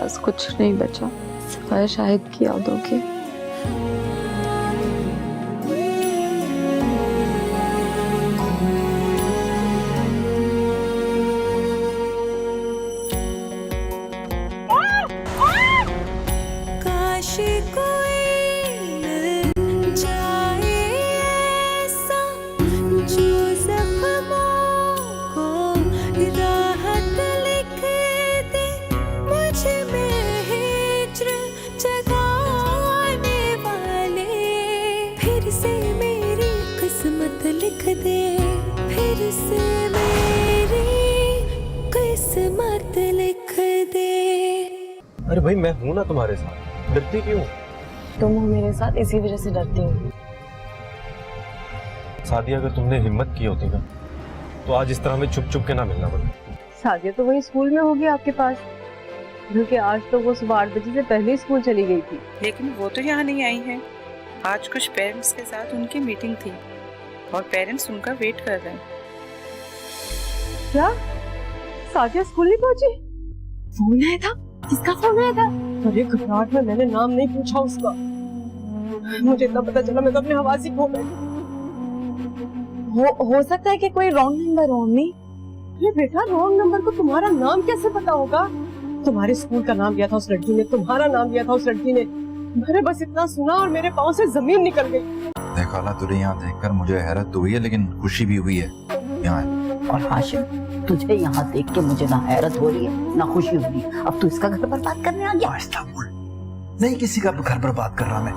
पास कुछ नहीं बचा सिवाय शाहिद की यादों के। लिख दे फिर से मेरी किस्मत लिख दे। अरे भाई मैं हूं ना तुम्हारे साथ, डरती क्यों? तुम हो मेरे साथ इसी वजह से डरती हूँ। सादिया अगर तुमने हिम्मत की होती ना तो आज इस तरह में चुप चुप के ना मिलना पड़ता। सादिया तो वही स्कूल में होगी आपके पास, क्योंकि आज तो वो सुबह 8 बजे से पहले ही स्कूल चली गई थी। लेकिन वो तो यहाँ नहीं आई है। आज कुछ पेरेंट्स के साथ उनकी मीटिंग थी और पेरेंट्स उनका वेट कर रहे हैं। क्या सादिया स्कूल नहीं पहुंची? फोन आया था? किसका फोन आया था? अरे घबराहट में मैंने नाम नहीं पूछा उसका, मुझे इतना पता चला मैं तो अपने हवासी खो गई। हो सकता है कि कोई रॉन्ग नंबर हो। मम्मी अरे बेटा, रॉन्ग नंबर को तुम्हारा नाम कैसे पता होगा? तुम्हारे स्कूल का नाम लिया था उस लड़की ने, तुम्हारा नाम लिया था उस लड़की ने। मैंने बस इतना सुना और मेरे पाँव से जमीन निकल गई। देखा ना, तुझे यहाँ देखकर मुझे हैरत तो हुई है लेकिन खुशी भी हुई है। यहाँ और हाशिम, तुझे यहाँ देख के मुझे ना हैरत हो रही है ना खुशी हो रही है। अब तू इसका घर बर्बाद करने आ गया। आहिस्ता बोल, नहीं किसी का घर बर्बाद कर रहा मैं,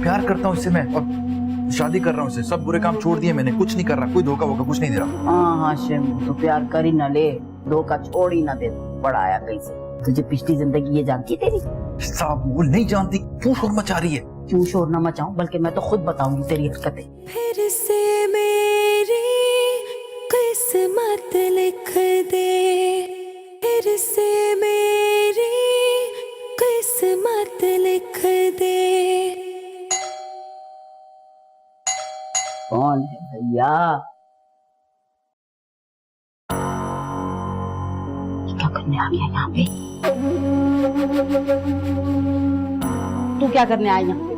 प्यार करता हूँ इससे मैं और शादी कर रहा हूँ इससे। सब बुरे काम छोड़ दिए मैंने, कुछ नहीं कर रहा, कोई धोखा वोखा कुछ नहीं दे रहा। हाँ हाशिम, तो प्यार कर ही ना ले, धोखा छोड़ ही ना दे, बड़ा आया कहीं से। तुझे पिछली जिंदगी ये जानती तेरी? साहब वो नहीं जानती, क्यों शोर मचा रही है? क्यों शोर ना मचाऊं, बल्कि मैं तो खुद बताऊंगी तेरी हरकतें। फिर से मेरी किस्मत लिख दे, फिर से मेरी किस्मत लिख दे। कौन है भैया? क्या करने आ गया यहाँ पे? तू क्या करने आया यहाँ पे?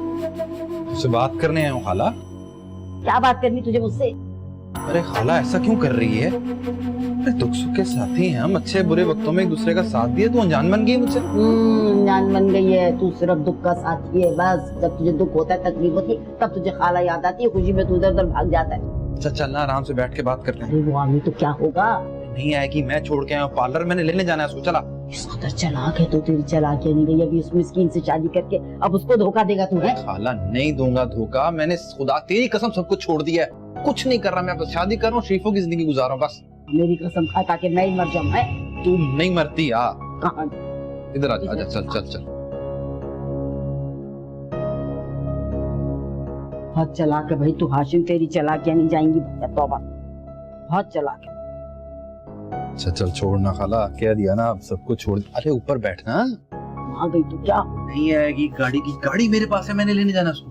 तुझसे बात करने आया हूँ खाला। क्या बात करनी तुझे मुझसे? अरे खाला ऐसा क्यों कर रही है? अरे दुख सुख के साथी हैं हम, अच्छे बुरे वक्तों में एक दूसरे का साथ दिए, तू अनजान बन गई मुझसे। अनजान बन गई है तू, सिर्फ दुख का साथी है बस। जब तुझे दुख होता है, तकलीफ होती है, तब तुझे खाला याद आती है, खुशी में तू इधर उधर भाग जाता है। अच्छा चल ना, आराम से बैठ के बात करते हैं। अरे वो आमी तो क्या होगा? नहीं आएगी, मैं छोड़ के आया पार्लर, मैंने लेने जाना है उसको। चला उधर चला के तो तेरी चला के नहीं गई अभी उस मिस्कीन से शादी करके, अब उसको धोखा देगा तू? है खाला नहीं दूंगा धोखा, मैंने खुदा तेरी कसम सब कुछ छोड़ दिया है, कुछ नहीं कर रहा मैं, बस शादी कर रहा हूँ, शरीफों की जिंदगी गुजार रहा हूँ बस। मेरी कसम खा ताकि मैं ही मर जाऊँ। है तू नहीं मरती। आ कहाँ? इधर आ जा, चल चल चल। बहुत चला के भाई तू हाशिम, तेरी चला के नहीं जाएंगी तौबा, बहुत चला के। अच्छा चल छोड़ना खाला, कह दिया ना, अब सब कुछ छोड़। अरे ऊपर बैठना। आ गई तो क्या? नहीं आएगी, गाड़ी की गाड़ी मेरे पास है, मैंने लेने जाना उसको।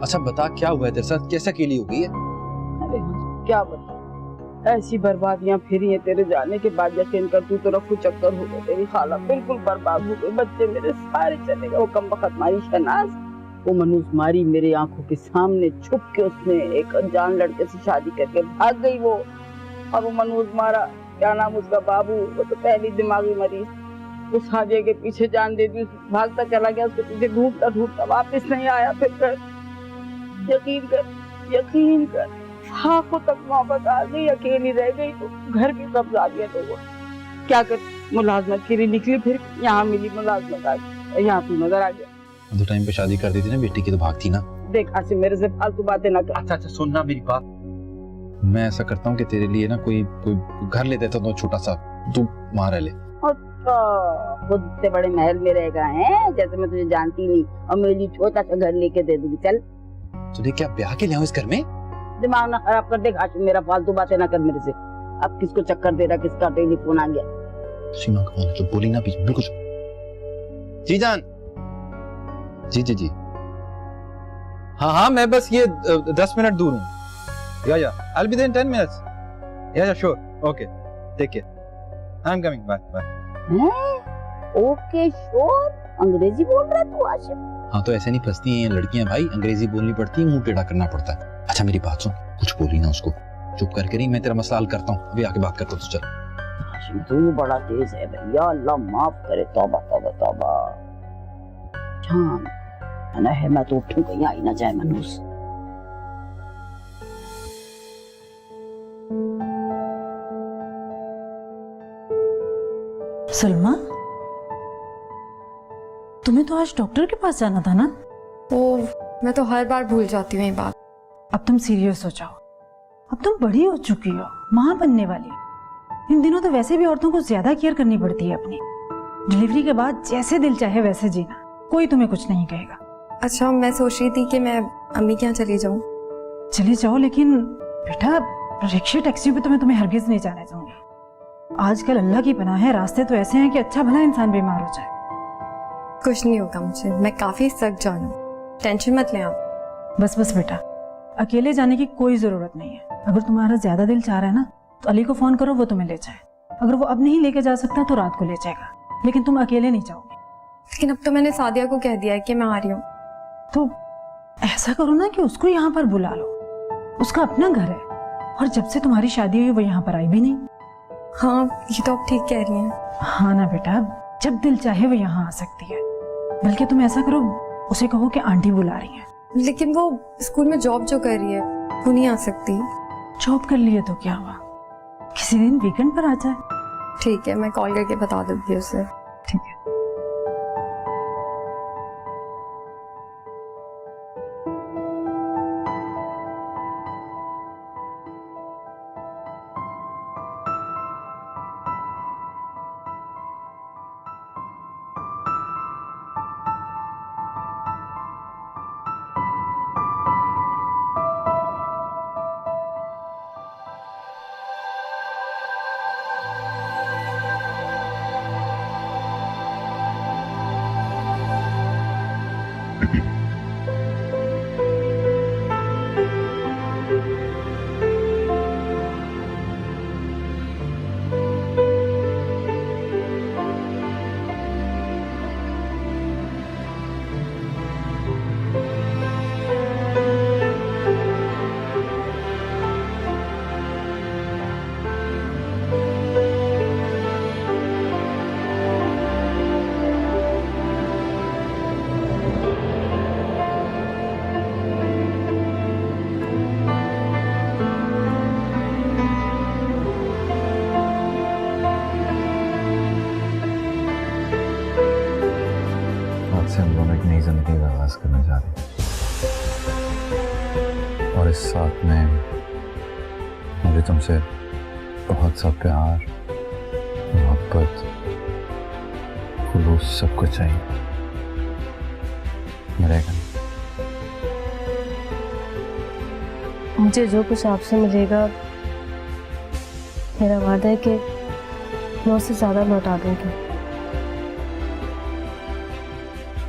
अच्छा बता क्या हुआ है तेरे साथ, कैसा अकेली हो गई है? अरे क्या बता, ऐसी बर्बादियां फिरी है तेरे जाने के बाद। यकीन कर तू तो रफू चक्कर हो गए, तेरी खाला बिल्कुल बर्बाद हो गई, बच्चे मेरे सारे चले गए। वो कमबख्त मारी शहनाज, वो मनूस मारी मेरे आंखों के सामने, छुप के उसने एक अनजान लड़के से शादी करके भाग गई वो। और वो मनूस मारा, क्या नाम उसका, बाबू, वो तो पहली दिमागी मरीज। उस हाजिया के पीछे जान दे दी, भागता चला गया, उसके पीछे ढूंढता ढूंढता वापस नहीं आया। फिर कर यकीन कर, यकीन कर, हाथों तक मोहब्बत आ गई, अकेली रह गई तो घर भी कब्जा दिया लोगों। क्या कर, मुलाजमत के लिए निकली, फिर यहाँ मिली मुलाजमत, आ गई, यहाँ तू नजर आ गया। दो टाइम पे शादी कर दी थी ना बेटी की, तो भागती ना। देख आसिम, मेरे से फालतू बातें ना कर। अच्छा सुनना मेरी बात, मैं ऐसा करता हूँ कि तेरे लिए ना कोई घर ले देता हूँ छोटा सा, तू वहाँ रह ले। खुद से बड़े महल में रहेगा है, जैसे मैं तुझे जानती नहीं, और मेरे लिए छोटा सा घर लेके दे दूंगी। चल तुझे क्या ब्याह के ले आऊं इस घर में? दिमाग ना खराब कर दे हाशिम, मेरा फालतू बातें ना कर मेरे से। अब किसको चक्कर दे रहा, किसका टेलीफोन आ गया? सीमा का फोन, तो बोली ना बीच बिल्कुल। जी जान, जी हाँ मैं बस ये 10 मिनट दूर हूँ। या I'll be there in 10 minutes. Yeah sure, okay, take care, I'm coming, bye. हैं? ओके श्योर, अंग्रेजी बोल रहा तू हाशिम? हाँ तो ऐसे नहीं फंसती हैं लड़कियां भाई, अंग्रेजी बोलनी पड़ती है, मुंह टेढ़ा करना पड़ता है। अच्छा मेरी बात सुन, कुछ बोली ना उसको, चुप करके रही, मैं तेरा मसला हल करता हूँ, अभी आके बात करता हूँ। तो चल। हाशिम तू बड़ा तेज है भैया, अल्लाह माफ करे, तौबा तौबा तौबा। जान ना है, मैं तो उठूं कहीं आई ना जाए मनूस। सलमा, तुम्हें तो आज डॉक्टर के पास जाना था ना? ओ, मैं तो हर बार भूल जाती हूँ ये बात। अब तुम सीरियस हो जाओ, अब तुम बड़ी हो चुकी हो, माँ बनने वाली हो। इन दिनों तो वैसे भी औरतों को ज्यादा केयर करनी पड़ती है अपनी। डिलीवरी के बाद जैसे दिल चाहे वैसे जीना, कोई तुम्हें कुछ नहीं कहेगा। अच्छा, मैं सोच रही थी कि मैं अम्मी के यहाँ चली जाऊँ। चली जाओ, लेकिन बेटा रिक्शे टैक्सी पे तो मैं तुम्हें हरगिज नहीं जाने दूंगी। आजकल अल्लाह की पनाह है, रास्ते तो ऐसे हैं कि अच्छा भला इंसान बीमार हो जाए। कुछ नहीं होगा मुझे, मैं काफी सख्त जानू, टेंशन मत लें आप। बस बस बेटा, अकेले जाने की कोई जरूरत नहीं है। अगर तुम्हारा ज्यादा दिल चाह रहा है ना तो अली को फोन करो, वो तुम्हें ले जाए। अगर वो अब नहीं लेके जा सकता तो रात को ले जाएगा, लेकिन तुम अकेले नहीं जाओगे। लेकिन अब तो मैंने सादिया को कह दिया है कि मैं आ रही हूँ। तो ऐसा करो ना कि उसको यहाँ पर बुला लो, उसका अपना घर है, और जब से तुम्हारी शादी हुई वो यहाँ पर आई भी नहीं। हाँ, ये तो आप ठीक कह रही हैं। हाँ ना बेटा, जब दिल चाहे वो यहाँ आ सकती है। बल्कि तुम ऐसा करो, उसे कहो कि आंटी बुला रही है। लेकिन वो स्कूल में जॉब जो कर रही है वो नहीं आ सकती। जॉब कर लिए तो क्या हुआ, किसी दिन वीकेंड पर आ जाए। ठीक है, मैं कॉल करके बता दूंगी उसे। ठीक है। से हम दोनों एक नई जिंदगी का आगाज करने जा रहे हैं, और इस साथ में मुझे तुमसे बहुत सा प्यार, मोहब्बत, खुलूस सब कुछ चाहिए। मिलेगा? मुझे जो कुछ आपसे मिलेगा, मेरा वादा है कि मैं उससे ज्यादा लौटा दूंगी।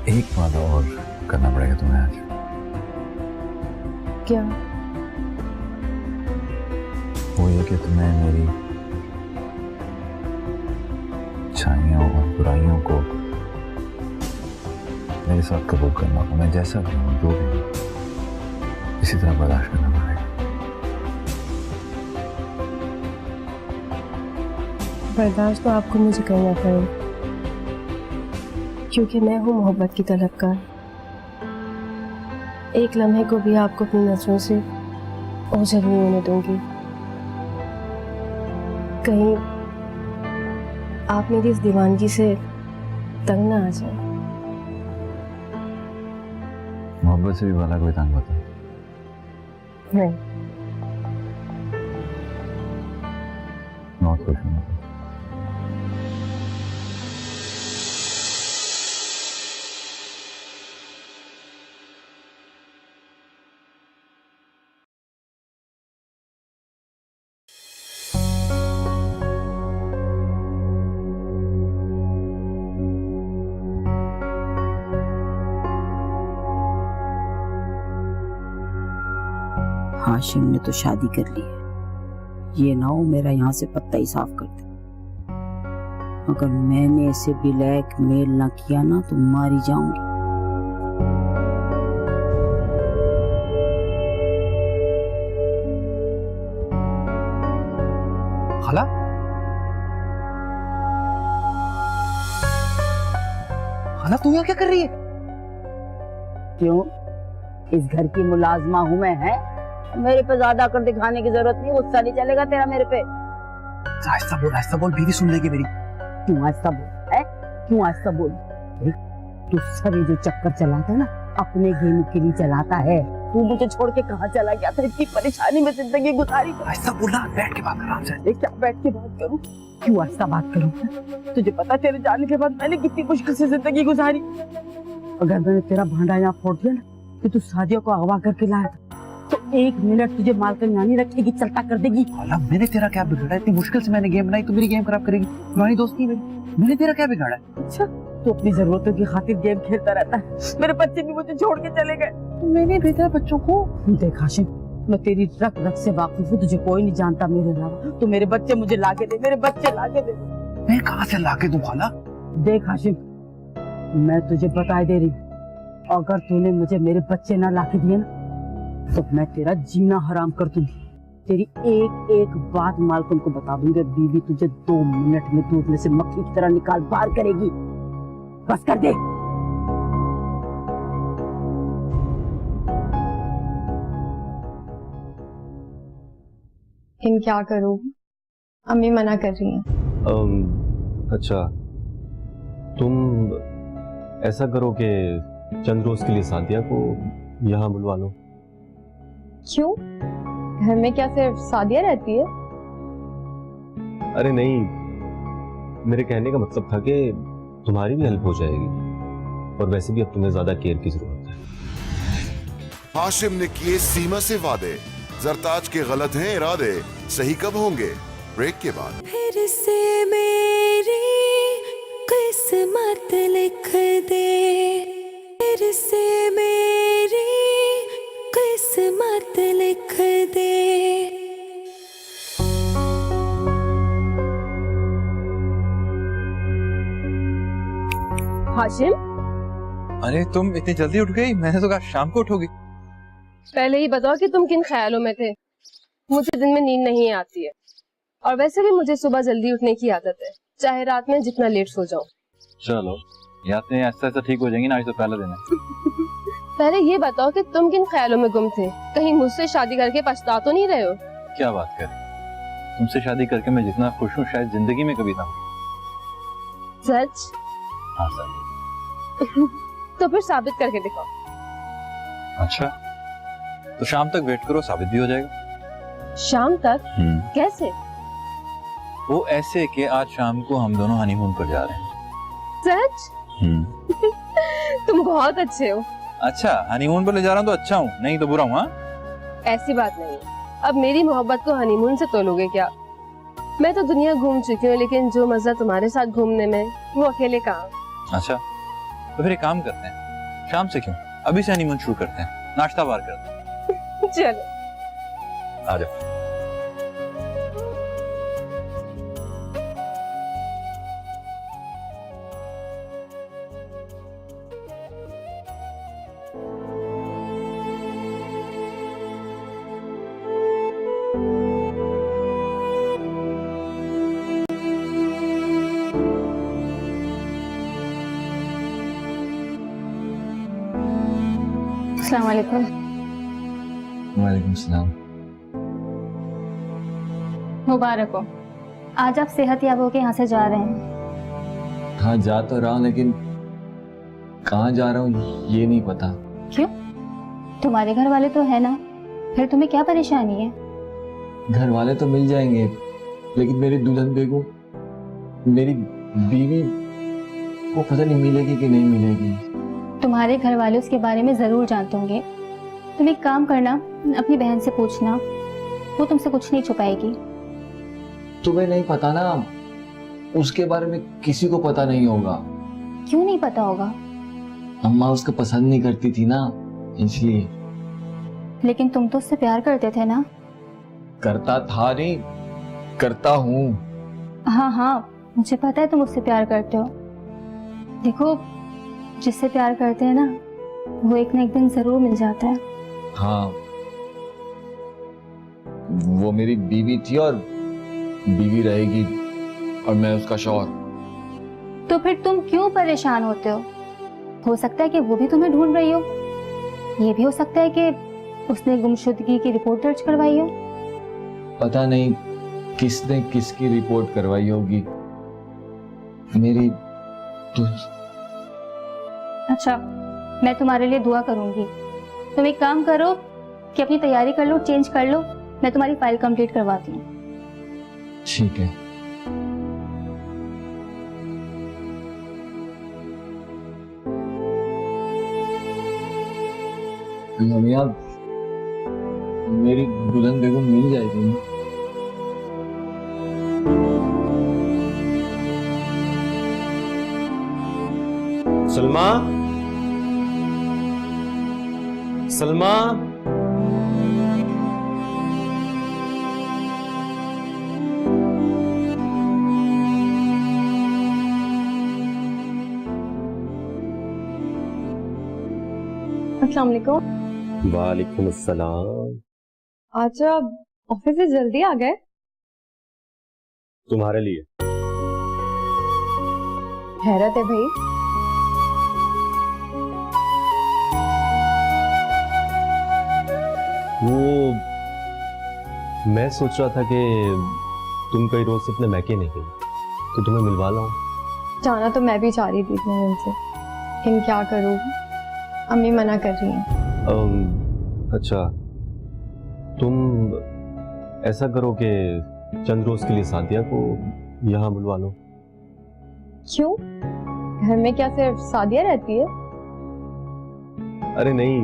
एक वादा और करना पड़ेगा तुम्हें आज। क्या? वो ये कि तुम्हें मेरी अच्छाइयों और बुराइयों को मेरे साथ कबूल करना होगा। मैं जैसा भी हूँ, जो भी हूँ, इसी तरह बर्दाश्त करना पड़ेगा। बर्दाश्त तो आपको मुझे करना पड़ेगा, क्योंकि मैं हूँ मोहब्बत की तलबकार। एक लम्हे को भी आपको अपनी नजरों से ओझल नहीं होने दूंगी। कहीं आप मेरी इस दीवानगी से तंग ना आ जाए। मोहब्बत से भी भला कोई तंग होता है? नहीं। बहुत खुश हूँ। हाशिम ने तो शादी कर ली है, ये ना हो मेरा यहाँ से पत्ता ही साफ कर दे। अगर मैंने इसे ब्लैकमेल ना किया ना तो मारी जाऊंगी। खाला, खाला तू यहाँ क्या कर रही है? क्यों, इस घर की मुलाजमा हूं मैं, है? मेरे पे ज्यादा कर दिखाने की जरूरत नहीं, गुस्सा नहीं चलेगा तेरा मेरे पे। आहिस्ता बोल, बीवी सुन लेगी मेरी। क्यों आहिस्ता बोल, है? क्यों आहिस्ता बोल? तू सब ये जो चक्कर चलाता है ना, अपने गेम के लिए चलाता है। तू मुझे छोड़ के कहाँ चला गया था? इतनी परेशानी में जिंदगी गुजारी। आहिस्ता बोलना, बैठ के बात कर आराम से। क्या बैठ के बात करूं? क्यों आहिस्ता बात करूं? तुझे पता तेरे जाने के बाद मैंने कितनी मुश्किल से जिंदगी गुजारी। अगर मैंने तेरा भांडा यहाँ फोड़ दिया ना कि तू शादियों को अगवा करके लाया था, तो 1 मिनट तुझे मालकिन यानी रखेगी, चलता कर देगी। खाला, मैंने तेरा क्या बिगाड़ा? इतनी मुश्किल से मैंने गेम बनाई, तू मेरी गेम खराब करेगी? पुरानी दोस्ती में मैंने तेरा क्या बिगाड़ा? अच्छा, तू अपनी जरूरतों की खातिर गेम खेलता रहता है। मेरे बच्चे भी मुझे छोड़ के चले गए। मैंने भेजा बच्चों को। देख हाशिम, मैं तेरी रग रग से वाकिफ हूँ, तुझे कोई नहीं जानता मेरे अलावा। तू मेरे बच्चे मुझे लाके दे, मेरे बच्चे लाके दे। मैं कहाँ से लाके दूं खाला? देख हाशिम, मैं तुझे बता दे रही, अगर तूने मुझे मेरे बच्चे ना लाके दिए ना, तो मैं तेरा जीना हराम कर दूंगी। तेरी एक एक बात मालकिन को बता दूंगी। बीवी तुझे 2 मिनट में दूध में से मक्खी की तरह निकाल बाहर करेगी। बस कर दे। इन क्या करूँ, अम्मी मना कर रही हैं। अच्छा, तुम ऐसा करो कि चंद रोज के लिए सादिया को यहाँ बुलवा लो। क्यों, घर में क्या सिर्फ सादिया रहती है? अरे नहीं, मेरे कहने का मतलब था कि तुम्हारी भी हेल्प हो जाएगी, और वैसे भी अब तुम्हें ज्यादा केयर की जरूरत है। हाशिम ने किए सीमा से वादे, जरताज के गलत हैं इरादे, सही कब होंगे? ब्रेक के बाद। फिर से मेरी किस्मत लिख दे, फिर से मेरी किस्मत लिख दे। हाशिम, अरे तुम इतनी जल्दी उठ गई? मैंने तो कहा शाम को उठोगी। पहले ही बताओ कि तुम किन ख्यालों में थे। मुझे दिन में नींद नहीं आती है, और वैसे भी मुझे सुबह जल्दी उठने की आदत है, चाहे रात में जितना लेट सो जाऊं। चलो, यादें ऐसा ऐसा ठीक हो जाएंगी ना, आज तो पहला दिन है। पहले ये बताओ कि तुम किन ख्यालों में गुम थे? कहीं मुझसे शादी करके पछता तो नहीं रहे हो? क्या बात कर, तुमसे शादी करके मैं जितना खुश हूँ शायद जिंदगी में कभी ना हूँ। सच? हाँ सच। तो फिर साबित करके दिखाओ। अच्छा, तो शाम तक वेट करो, साबित भी हो जाएगा। शाम तक? कैसे? वो ऐसे कि आज शाम को हम दोनों हनीमून पर जा रहे हैं। सच? तुम बहुत अच्छे हो। अच्छा, हनीमून पर ले जा रहा हूँ तो अच्छा हूँ, नहीं तो बुरा हूँ? हाँ, ऐसी बात नहीं, अब मेरी मोहब्बत को हनीमून से तोलोगे क्या? मैं तो दुनिया घूम चुकी हूँ, लेकिन जो मजा तुम्हारे साथ घूमने में, वो अकेले कहाँ। अच्छा, तो फिर एक काम करते हैं, शाम से क्यों, अभी से हनीमून शुरू करते हैं, नाश्ता बार करते हैं। चलो आ जाओ। अस्सलाम वालेकुम। वालेकुम सलाम। मुबारक हो, आज आप सेहत याब होके यहाँ से जा रहे हैं। हाँ, जा तो रहा हूँ, लेकिन कहाँ जा रहा हूँ ये नहीं पता। क्यों? तुम्हारे घर वाले तो है ना, फिर तुम्हें क्या परेशानी है? घर वाले तो मिल जाएंगे, लेकिन मेरी दुल्हन बेगम, मेरी बीवी को पता नहीं मिलेगी कि नहीं मिलेगी। तुम्हारे घर वाले उसके बारे में जरूर जानते होंगे। तुम एक काम करना, अपनी बहन से पूछना, वो तुमसे कुछ नहीं छुपाएगी। तुम्हें नहीं पता ना, उसके बारे में किसी को पता नहीं होगा। क्यों नहीं पता होगा? अम्मा उसको पसंद नहीं करती थी ना, इसलिए। लेकिन तुम तो उससे प्यार करते थे ना? करता था नहीं, करता हूँ। हाँ हाँ, मुझे पता है तुम मुझसे प्यार करते हो। देखो, जिससे प्यार करते हैं ना, वो एक ना एक दिन जरूर मिल जाता है। हाँ, वो मेरी बीवी थी और बीवी रहेगी, और मैं उसका शौहर। तो फिर तुम क्यों परेशान होते हो सकता है कि वो भी तुम्हें ढूंढ रही हो। ये भी हो सकता है कि उसने गुमशुदगी की रिपोर्ट दर्ज करवाई हो। पता नहीं किसने किसकी रिपोर्ट करवाई होगी। मेरी तो अच्छा, मैं तुम्हारे लिए दुआ करूंगी। तुम एक काम करो कि अपनी तैयारी कर लो, चेंज कर लो, मैं तुम्हारी फाइल कंप्लीट करवाती हूँ। ठीक है। लमिया, मेरी दुल्हन बेगम मिल जाएगी ना? सलमा, सलमा, अस्सलाम वालेकुम। वालेकुम अस्सलाम। आज आप ऑफिस से जल्दी आ गए? तुम्हारे लिए। हैरत है भाई। वो मैं सोच रहा था कि तुम कई रोज से अपने मैके नहीं गई, तो तुम्हें मिलवा लाऊं। जाना तो मैं भी चाह रही थी इतने दिन से, लेकिन क्या करूँ, अम्मी मना कर रही हैं। अच्छा, तुम ऐसा करो कि चंद रोज के लिए सादिया को यहाँ बुलवा लो। क्यों? घर में क्या सिर्फ सादिया रहती है? अरे नहीं,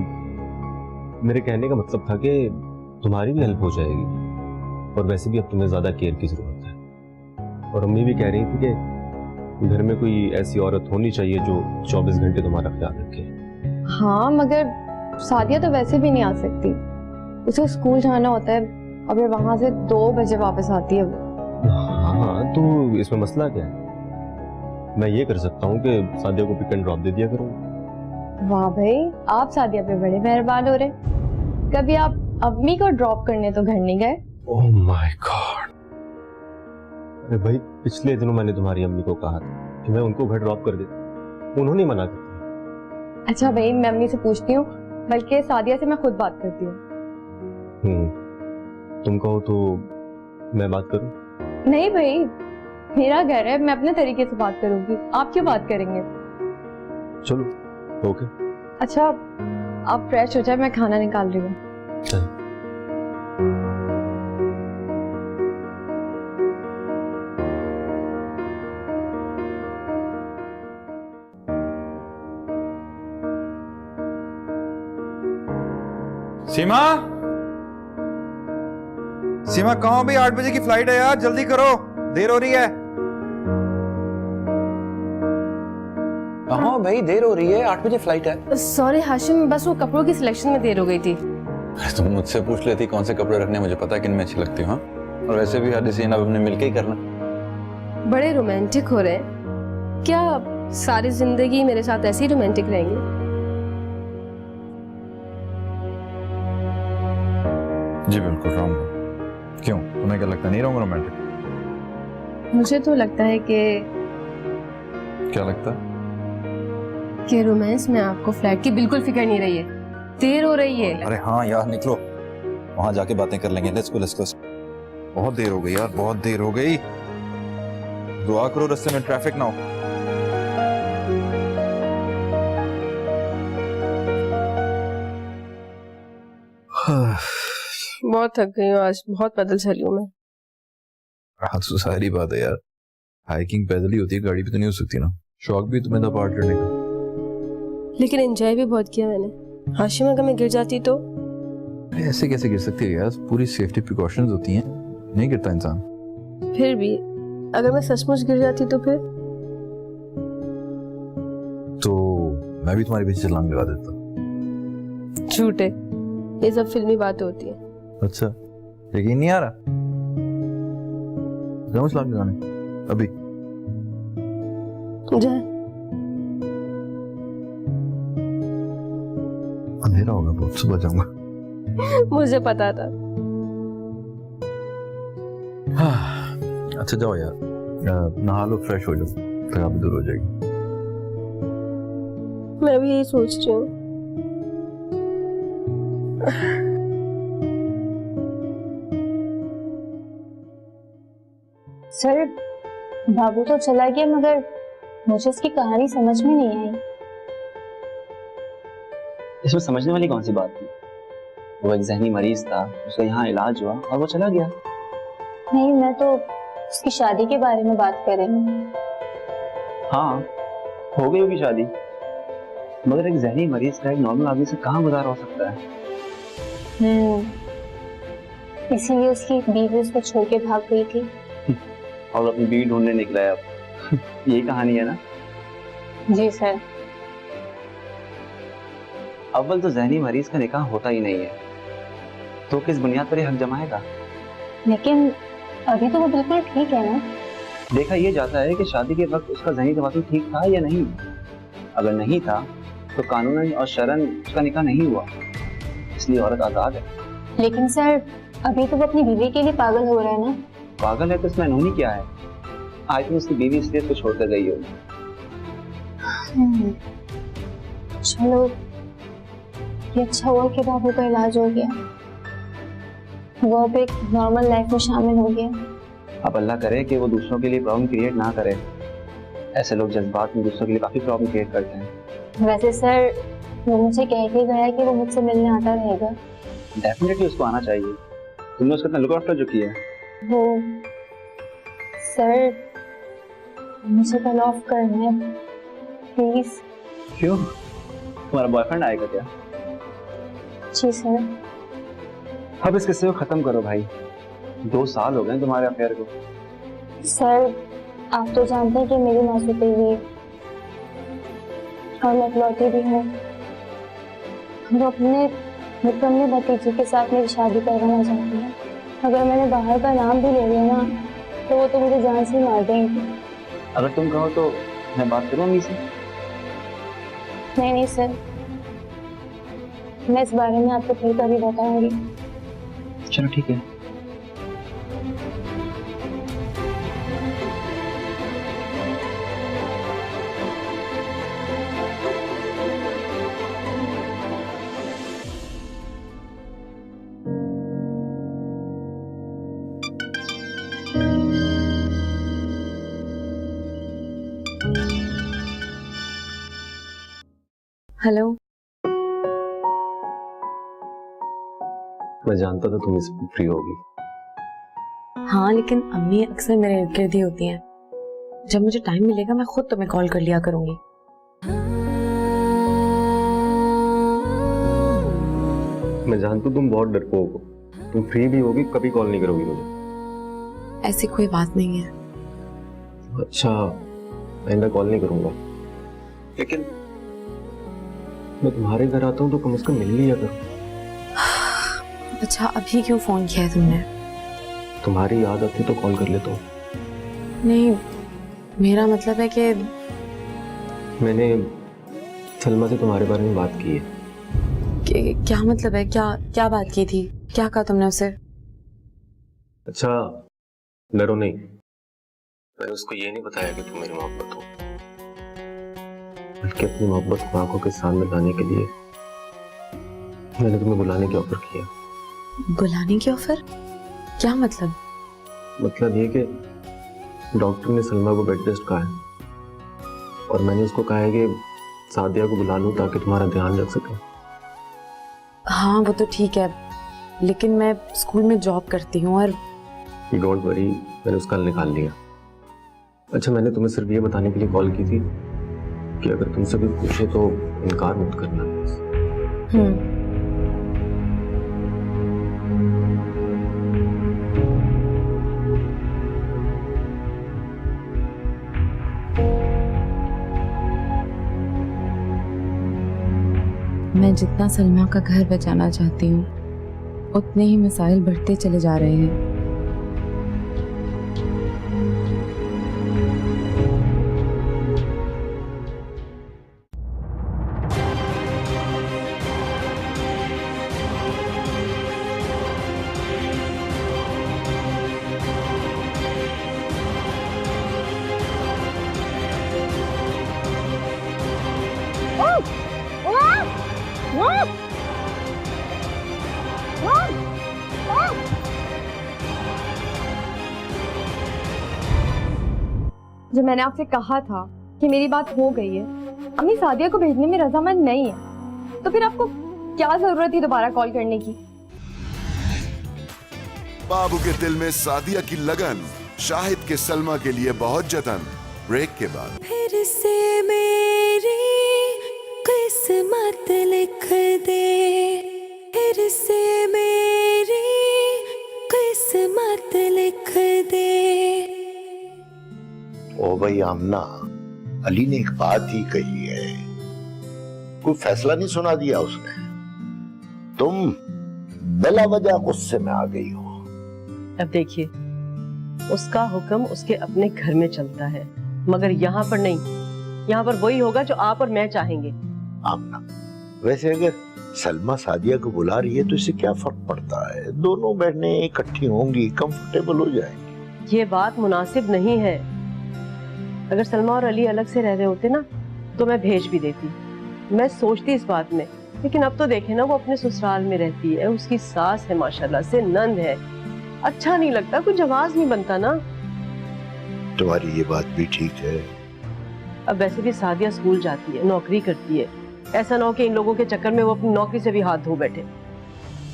मेरे कहने का मतलब था कि तुम्हारी भी हेल्प हो जाएगी, और वैसे भी अब तुम्हें ज्यादा केयर की जरूरत है। और अम्मी भी कह रही थी कि घर में कोई ऐसी औरत होनी चाहिए जो 24 घंटे तुम्हारा ख्याल रखे। हाँ, मगर सादिया तो वैसे भी नहीं आ सकती, उसे स्कूल जाना होता है और फिर वहां से 2 बजे वापस आती है वो। हाँ, तो इसमें मसला क्या है? मैं ये कर सकता हूँ कि सादिया को पिक एंड ड्रॉप दे दिया करूँ। वाह भाई, आप सादिया पे बड़े मेहरबान हो रहे। कभी आप अम्मी को ड्रॉप करने तो घर नहीं गए? Oh my God. अरे भाई, पिछले दिनों मैंने तुम्हारी अम्मी को कहा था कि मैं उनको घर ड्रॉप कर दे, उन्होंने मना कर दिया। अच्छा भाई, मैं अम्मी से पूछती हूँ, बल्कि सादिया से मैं खुद बात करती हूँ। तुम कहो तो मैं बात करूँ? नहीं भाई, मेरा घर है, मैं अपने तरीके से बात करूंगी, आप क्यों बात करेंगे? चलो, ओके। अच्छा, आप फ्रेश हो जाए, मैं खाना निकाल रही हूँ। सीमा, सीमा कहाँ हो भाई? 8 बजे की फ्लाइट है यार, जल्दी करो, देर हो रही है। कहाँ हो भाई? देर हो रही है, 8 बजे फ्लाइट है। सॉरी हाशिम, बस वो कपड़ों की सिलेक्शन में देर हो गई थी। तुम मुझसे पूछ लेती कौन से कपड़े रखने, मुझे पता है किन में अच्छी लगती हूँ। और वैसे भी हर सीन अब हमने मिलके ही करना। बड़े रोमांटिक हो रहे हैं क्या? सारी जिंदगी मेरे साथ ऐसे ही रोमांटिक रहेंगे? जी बिल्कुल रहूंगा। क्यों, तुम्हें क्या लगता है नहीं रहूंगा रोमांटिक? मुझे तो लगता है कि क्या लगता है? कि रोमांस में आपको फ्लाइट की बिल्कुल फिक्र नहीं रही है, देर हो रही है। अरे हाँ यार, निकलो, वहां जाके बातें कर लेंगे। Let's go. बहुत देर हो गई यार, बहुत देर हो गई। दुआ करो रास्ते में ट्रैफिक ना हो। बहुत थक गई हूँ आज, बहुत पैदल चली हूँ मैं। हाँ तो सारी बात है यार, हाइकिंग पैदल ही होती है, गाड़ी भी तो नहीं हो सकती ना। शौक भी तुम्हें था पार्ट करने का, लेकिन एंजॉय भी बहुत किया मैंने। हाशिम, अगर मैं गिर जाती तो? ऐसे कैसे गिर सकती है यार, पूरी सेफ्टी प्रिकॉशंस होती हैं, नहीं गिरता इंसान। फिर भी अगर मैं सचमुच गिर जाती तो फिर? तो मैं भी तुम्हारे पीछे छलांग लगा देता। झूठे, ये सब फिल्मी बातें होती है। अच्छा, यकीन नहीं आ रहा? जाऊं छलांग लगाने अभी? जा। अंधेरा होगा बहुत, सुबह जाऊंगा। मुझे पता था। अच्छा जाओ यार, नहा लो, फ्रेश हो जाओ, फिर आप दूर हो जाएगी। मैं भी यही सोच रही हूँ। सर, बाबू तो चला गया मगर मुझे उसकी कहानी समझ में नहीं आई। इसमें समझने वाली कौन सी बात थी? वो एक जहनी मरीज था, उसका यहाँ इलाज हुआ और वो चला गया। नहीं, मैं तो उसकी शादी के बारे में बात कर रही हूँ। हाँ, हो गई होगी शादी, मगर एक जहनी मरीज का एक नॉर्मल आदमी से कहाँ गुजारा हो सकता है? इसीलिए उसकी बीवी उसको छोड़ के भाग गई थी और अपनी बीवी ढूंढने निकला है अब। यही कहानी है ना? जी सर। अव्वल तो जहनी मरीज का निकाह होता ही नहीं है, तो किस बुनियाद पर ये हक जमाएगा? लेकिन अभी तो वो बिल्कुल ठीक है ना? देखा ये जाता है कि शादी के वक्त उसका जहनी तवाज़ुन ठीक था या नहीं। अगर नहीं था तो कानूनन और शरन उसका निकाह नहीं हुआ, इसलिए औरत आजाद है। लेकिन सर, अभी तो वो अपनी बीवी के लिए पागल हो रहा है ना? पागल है तो इसमें अनहोनी क्या है? आज तुम उसकी बीवी इसलिए उसको छोड़कर गई हो। चलो, ये अच्छा हुआ कि बाबू का इलाज हो गया, वो अब एक नॉर्मल लाइफ में शामिल हो गया। अब अल्लाह करे कि वो दूसरों के लिए प्रॉब्लम क्रिएट ना करे। ऐसे लोग जज्बात में दूसरों के लिए काफी प्रॉब्लम क्रिएट करते हैं। वैसे सर, वो मुझे कह के गया कि वो मुझसे मिलने आता रहेगा। डेफिनेटली उसको आना चाहिए। तुमने उसका इतना लुक आफ्टर जो किया है। वो सर, मुझे कल ऑफ करना है प्लीज। क्यों? तुम्हारा बॉयफ्रेंड आएगा क्या? जी सर। अब इस किस्से को खत्म करो भाई, 2 साल हो गए तुम्हारे अफेयर को। सर, आप तो जानते हैं कि मेरी मासूम बेबी और मैं इकलौती भी हूँ। वो अपने भतीजे के साथ मेरी शादी करवाना चाहती है। अगर मैंने बाहर का नाम भी ले लिया ना, तो वो तो मुझे जान से मार देंगे। अगर तुम कहो तो मैं बात करूँ अम्मी से? नहीं सर, मैं इस बारे में आपको फिर कभी बताऊंगी। चलो ठीक है। हेलो। मैं जानता था तुम इसमें फ्री होगी। हाँ, लेकिन अम्मी अक्सर मेरे इर्द गिर्द ही होती हैं। जब मुझे टाइम मिलेगा मैं खुद तुम्हें कॉल कर लिया करूंगी। मैं जानता हूँ तुम बहुत डरपोक हो, तुम फ्री भी होगी कभी कॉल नहीं करोगी मुझे। ऐसी कोई बात नहीं है। अच्छा, मैं कॉल नहीं करूंगा, लेकिन मैं तुम्हारे घर आता हूँ तो कम से कम मिल लिया करो। अच्छा, अभी क्यों फोन किया है तुमने? तुम्हारी याद आती तो कॉल कर लेता हूँ। नहीं, मेरा मतलब है कि मैंने सलमा से तुम्हारे बारे में बात की है। क्या मतलब है? क्या बात की थी? क्या कहा तुमने उसे? अच्छा, डरो नहीं। मैंने उसको ये नहीं बताया कि तुम मेरी मोहब्बत हो, बल्कि अपनी मोहब्बत को आंखों के सामने लाने के लिए मैंने तुम्हें बुलाने की ऑफर किया। बुलाने की ऑफर? क्या मतलब? मतलब ये कि डॉक्टर ने सलमा को बेड रेस्ट कहा है और मैंने उसको कहा है कि सादिया को बुला लूं ताकि तुम्हारा ध्यान रख सके। हाँ, वो तो ठीक है, लेकिन मैं स्कूल में जॉब करती हूँ और डोंट वरी, मैंने उसका हल निकाल लिया। अच्छा, मैंने तुम्हें सिर्फ ये बताने के लिए कॉल की थी कि अगर तुमसे कोई पूछे तो इनकार मत करना। मैं जितना सलमा का घर बचाना चाहती हूँ, उतने ही मसाइल बढ़ते चले जा रहे हैं। जब मैंने आपसे कहा था कि मेरी बात हो गई है, अम्मी सादिया को भेजने में रजामंद नहीं है, तो फिर आपको क्या जरूरत थी दोबारा कॉल करने की? बाबू के दिल में सादिया की लगन, शाहिद के सलमा के लिए बहुत जतन। ब्रेक के बाद फिर से मेरी किस्मत लिख दे, फिर से मेरी किस्मत लिख दे। ओ भाई आमना, अली ने एक बात ही कही है, कोई फैसला नहीं सुना दिया उसने। तुम बिला वजह गुस्से में आ गई हो। अब देखिए, उसका हुक्म उसके अपने घर में चलता है, मगर यहाँ पर नहीं। यहाँ पर वही होगा जो आप और मैं चाहेंगे। आमना, वैसे अगर सलमा सादिया को बुला रही है तो इससे क्या फर्क पड़ता है? दोनों बहनें इकट्ठी होंगी, कंफर्टेबल हो जाएंगी। ये बात मुनासिब नहीं है। अगर सलमा और अली अलग से रह रहे होते ना तो मैं भेज भी देती, मैं सोचती इस बात में। लेकिन अब तो देखे ना, वो अपने ससुराल में रहती है, उसकी सास है माशाल्लाह से, नंद है। अच्छा नहीं लगता, कुछ आवाज नहीं बनता ना। तुम्हारी ये बात भी ठीक है। अब वैसे भी सादिया स्कूल जाती है, नौकरी करती है, ऐसा ना हो कि इन लोगों के चक्कर में वो अपनी नौकरी से भी हाथ धो बैठे।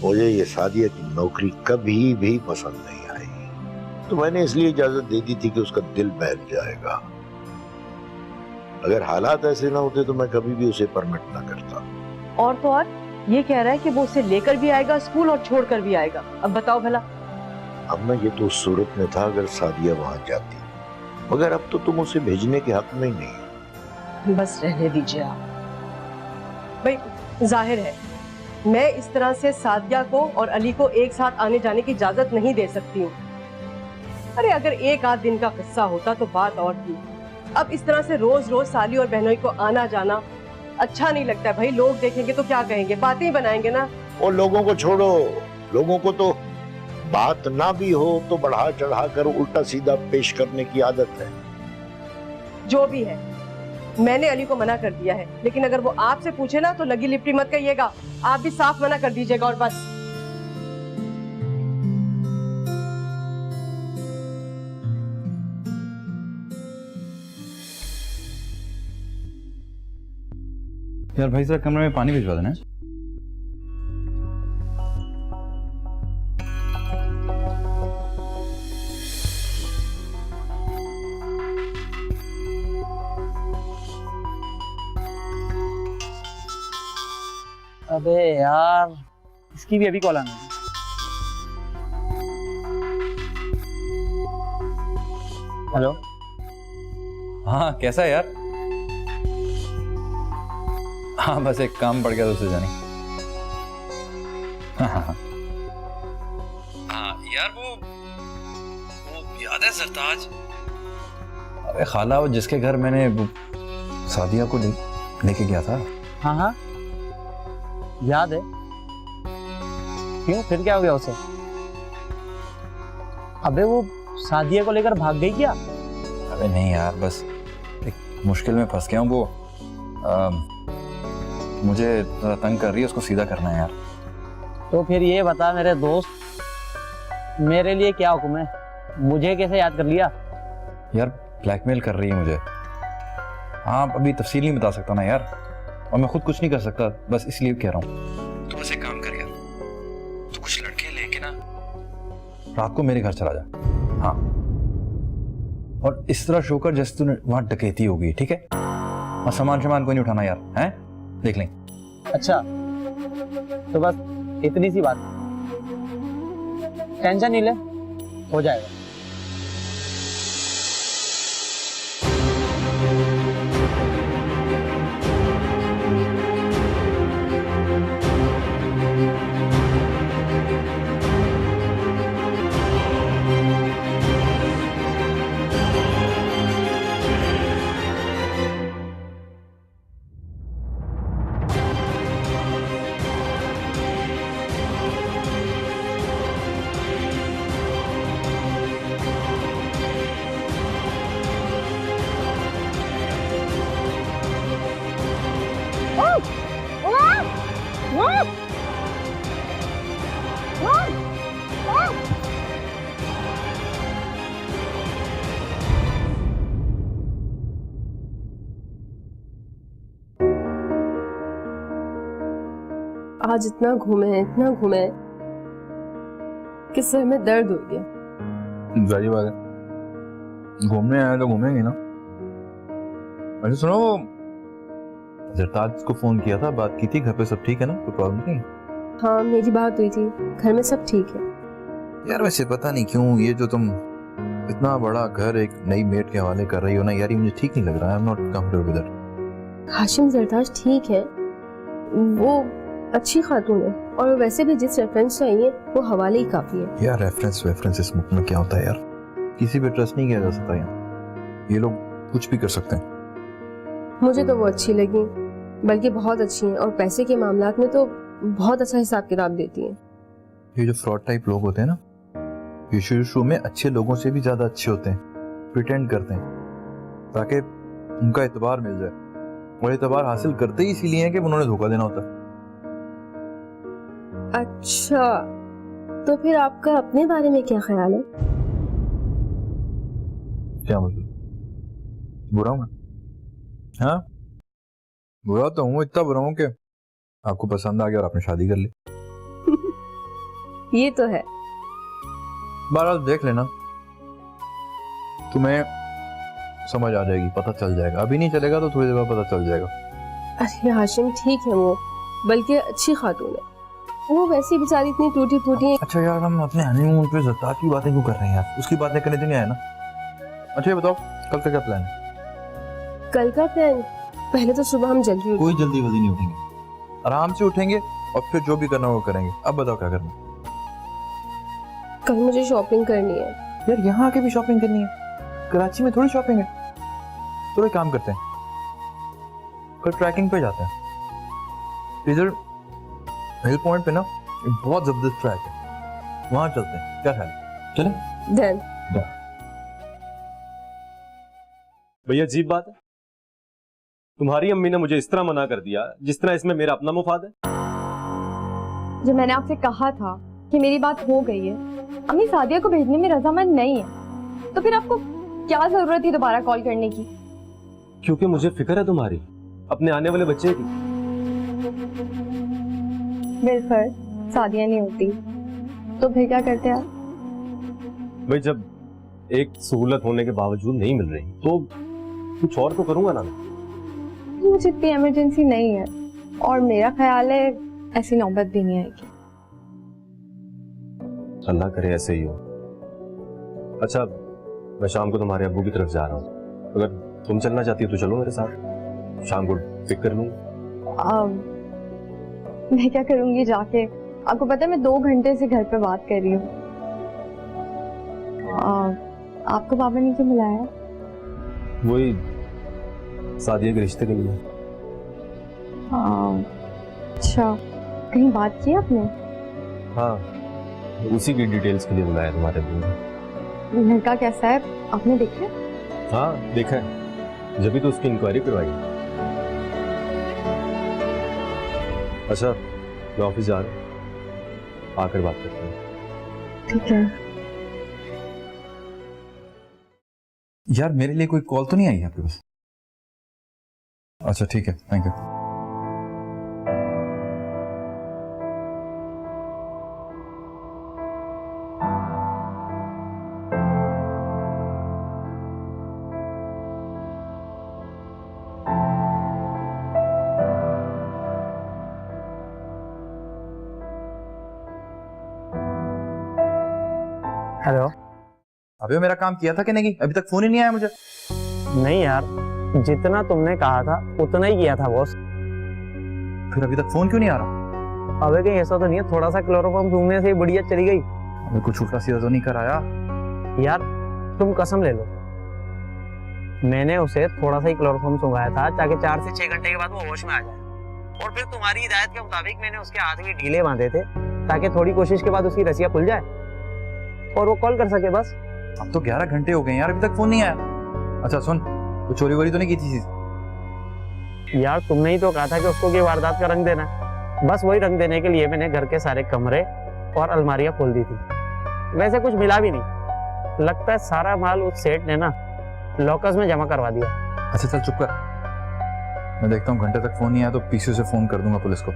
मुझे ये सादिया की नौकरी कभी भी पसंद नहीं आई, तो मैंने इसलिए इजाजत दे दी थी कि उसका दिल बहल जाएगा। अगर हालात ऐसे ना होते तो मैं कभी भी उसे परमिट ना करता। और तो और ये कह रहा है कि वो उसे लेकर भी आएगा स्कूल और छोड़कर भी आएगा। अब बताओ भला। अब मैं ये तो उस सूरत में था अगर सादिया वहां जाती, मगर अब तो तुम उसे भेजने के हक में ही नहीं। बस रहने दीजिए आप भाई। जाहिर है मैं इस तरह से सादिया को और अली को एक साथ आने जाने की इजाजत नहीं दे सकती हूँ। अरे अगर एक आध दिन का किस्सा होता तो बात और थी। अब इस तरह से रोज रोज साली और बहनोई को आना जाना अच्छा नहीं लगता है भाई। लोग देखेंगे तो क्या कहेंगे, बातें ही बनाएंगे ना। और लोगों को छोड़ो, लोगों को तो बात ना भी हो तो बढ़ा चढ़ा कर उल्टा सीधा पेश करने की आदत है। जो भी है, मैंने अली को मना कर दिया है, लेकिन अगर वो आपसे पूछे ना तो लगी लिपटी मत कहिएगा, आप भी साफ मना कर दीजिएगा और बस। यार भाई जरा कमरे में पानी भिजवा देना। अबे यार, इसकी भी अभी कॉल आना है। हेलो। हाँ कैसा है यार? हाँ बस एक काम पड़ गया दूसरे जानी। हाँ यार वो याद है सरताज? अरे खाला, वो जिसके घर मैंने सादिया को लेके गया था। हाँ हाँ याद है। क्यों, फिर क्या हो गया उसे? अबे वो सादिया को लेकर भाग गई क्या? अबे नहीं यार, बस एक मुश्किल में फंस गया हूँ। वो मुझे थोड़ा तंग कर रही है, उसको सीधा करना है यार। तो फिर ये बता मेरे दोस्त, मेरे लिए क्या हुक्म है? मुझे कैसे याद कर लिया? यार ब्लैकमेल कर रही है मुझे। हाँ अभी तफसील नहीं बता सकता ना यार, और मैं खुद कुछ नहीं कर सकता, बस इसलिए कह रहा हूँ। तो बस एक काम कर यार, तो कुछ लड़के लेके ना रात को मेरे घर चला जा। हाँ, और इस तरह शो कर जैसे तूने वहां डकैती होगी, ठीक है? और सामान को नहीं उठाना यार, हैं? देख लें। अच्छा तो बस इतनी सी बात, टेंशन नहीं ले, हो जाएगा। आज इतना घूमे कि सर में दर्द हो गया। जारी बात है, घूमने आए तो घूमेंगे ना। अच्छा सुनो, वो जरताज को फोन किया था, बात की थी, घर पे सब ठीक है ना, कोई प्रॉब्लम नहीं? हाँ मेरी बात हुई थी, घर में सब ठीक है। यार वैसे पता नहीं क्यों ये जो तुम इतना बड़ा घर एक नई मेट के हवाले कर रही हो ना यार, ये मुझे ठीक नहीं लग रहा है। I am not comfortable with it. Hashim Zartaj ठीक है, वो अच्छी खातून है, और वैसे भी जिस रेफरेंस से आई है वो हवाले ही काफी है। यार रेफरेंस इस मुल्क में क्या होता है यार, किसी पे ट्रस्ट नहीं किया जा सकता यार, ये लोग कुछ भी कर सकते हैं। मुझे तो वो अच्छी लगी, बल्कि बहुत अच्छी है, और पैसे के मामलात में तो बहुत अच्छा हिसाब किताब देती है। ये जो फ्रॉड टाइप लोग होते हैं ना, ये शुरू में अच्छे लोगों से भी ज्यादा अच्छे होते हैं, प्रिटेंड करते हैं ताकि उनका एतबार मिल जाए, और एतबार हासिल करते ही इसीलिए है कि उन्होंने धोखा देना होता है। अच्छा, तो फिर आपका अपने बारे में क्या ख्याल है? क्या मतलब? बुरा हूं मैं? हाँ बुरा तो हूँ, इतना बुरा हूँ कि आपको पसंद आ गया और आपने शादी कर ली। ये तो है। बहरहाल देख लेना, तुम्हें समझ आ जाएगी, पता चल जाएगा। अभी नहीं चलेगा तो थोड़ी देर बाद पता चल जाएगा। अरे हाशिम ठीक है वो, बल्कि अच्छी खातून है, वो वैसी बेचारी इतनी टूटी फूटी है। अच्छा यार, हम अपने हनीमून पे जरताज की बातें क्यों कर रहे हैं यार? उसकी बातें करने तो नहीं आया ना। अच्छा ये बताओ, कल का क्या प्लान है? कल का प्लान? पहले तो सुबह हम जल्दी उठेंगे। कोई जल्दी वल्दी नहीं उठेंगे, आराम से उठेंगे और फिर जो भी करना वो करेंगे। अब बताओ क्या करना? कल मुझे शॉपिंग करनी है। यार यहाँ आके भी शॉपिंग करनी है? कराची में थोड़ी शॉपिंग है। तो एक काम करते हैं, कल ट्रैकिंग पे जाते हैं। इधर हिल पॉइंट पे ना एक बहुत जबरदस्त ट्रैक है, वहां चलते हैं। क्या ख्याल है? चलें? डन। भैया अजीब बात है, तुम्हारी अम्मी ने मुझे इस तरह मना कर दिया जिस तरह इसमें मेरा अपना मुफाद है। जब मैंने आपसे कहा था कि मेरी बात हो गई है, अम्मी सादिया को भेजने में रजामंद नहीं है, तो फिर आपको क्या जरूरत थी दोबारा कॉल करने की? क्योंकि मुझे फिक्र है तुम्हारी, अपने आने वाले बच्चे की। बिल्कुल, सादिया नहीं होती तो फिर क्या करते आप? भाई जब एक सहूलत होने के बावजूद नहीं मिल रही तो कुछ और तो करूंगा ना। मुझे इतनी इमरजेंसी नहीं है, और मेरा ख्याल है ऐसी नौबत भी नहीं आएगी। अल्लाह करे ऐसे ही हो। अच्छा मैं शाम को तुम्हारे अब्बू की तरफ जा रहा हूँ, अगर तुम चलना चाहती हो तो चलो मेरे साथ, शाम को पिक कर लूंगा। मैं क्या करूंगी जाके? आपको पता है मैं 2 घंटे से घर पे बात कर रही हूँ। आपको पापा ने क्यों बुलाया? वही सादिया के रिश्ते के लिए। अच्छा, कहीं बात की आपने? हाँ, उसी की डिटेल्स के लिए बुलाया तुम्हारे अब्बू ने। लड़का कैसा है आपने देखा? हाँ देखा है, जब भी तो उसकी इंक्वायरी करवाई। अच्छा मैं ऑफिस जा रहा हूँ, आकर बात करते हैं। ठीक है। यार मेरे लिए कोई कॉल तो नहीं आई आपके पास? अच्छा ठीक है, थैंक यू। हेलो। अबे मेरा काम किया था कि नहीं? अभी तक फोन ही नहीं आया मुझे। नहीं यार, जितना तुमने कहा था उतना ही किया था बॉस। फिर अभी तक फोन क्यों नहीं आ रहा? अबे कहीं ऐसा तो नहीं है थोड़ा सा क्लोरोफॉर्म सूंघने से ही बढ़िया चली गई? अबे कुछ उल्टा सीधा तो नहीं कराया? यार तुम कसम ले लो, मैंने उसे थोड़ा सा ही क्लोरोफॉर्म सूंघाया था ताकि 4 से 6 घंटे के बाद वो होश में आ जाए, और फिर तुम्हारी हिदायत के मुताबिक मैंने उसके हाथ भी ढीले बांधे थे ताकि थोड़ी कोशिश के बाद उसकी रस्सियां खुल जाए और वो कॉल कर सके। बस अब तो 11 घंटे हो गए यार, अभी तक फोन नहीं आया। अच्छा सुन, वो चोरी वोरी तो नहीं की थी? यार तुमने ही तो कहा था कि उसको ये वारदात का रंग देना, बस वही रंग देने के लिए मैंने घर के सारे कमरे और अलमारियां खोल दी थी। वैसे कुछ मिला भी नहीं, लगता है सारा माल उस सेठ ने ना लॉकर्स में जमा करवा दिया। अच्छा चल चुप कर, मैं देखता हूँ, घंटे तक फोन नहीं आया तो पीसी से फोन कर दूंगा पुलिस को।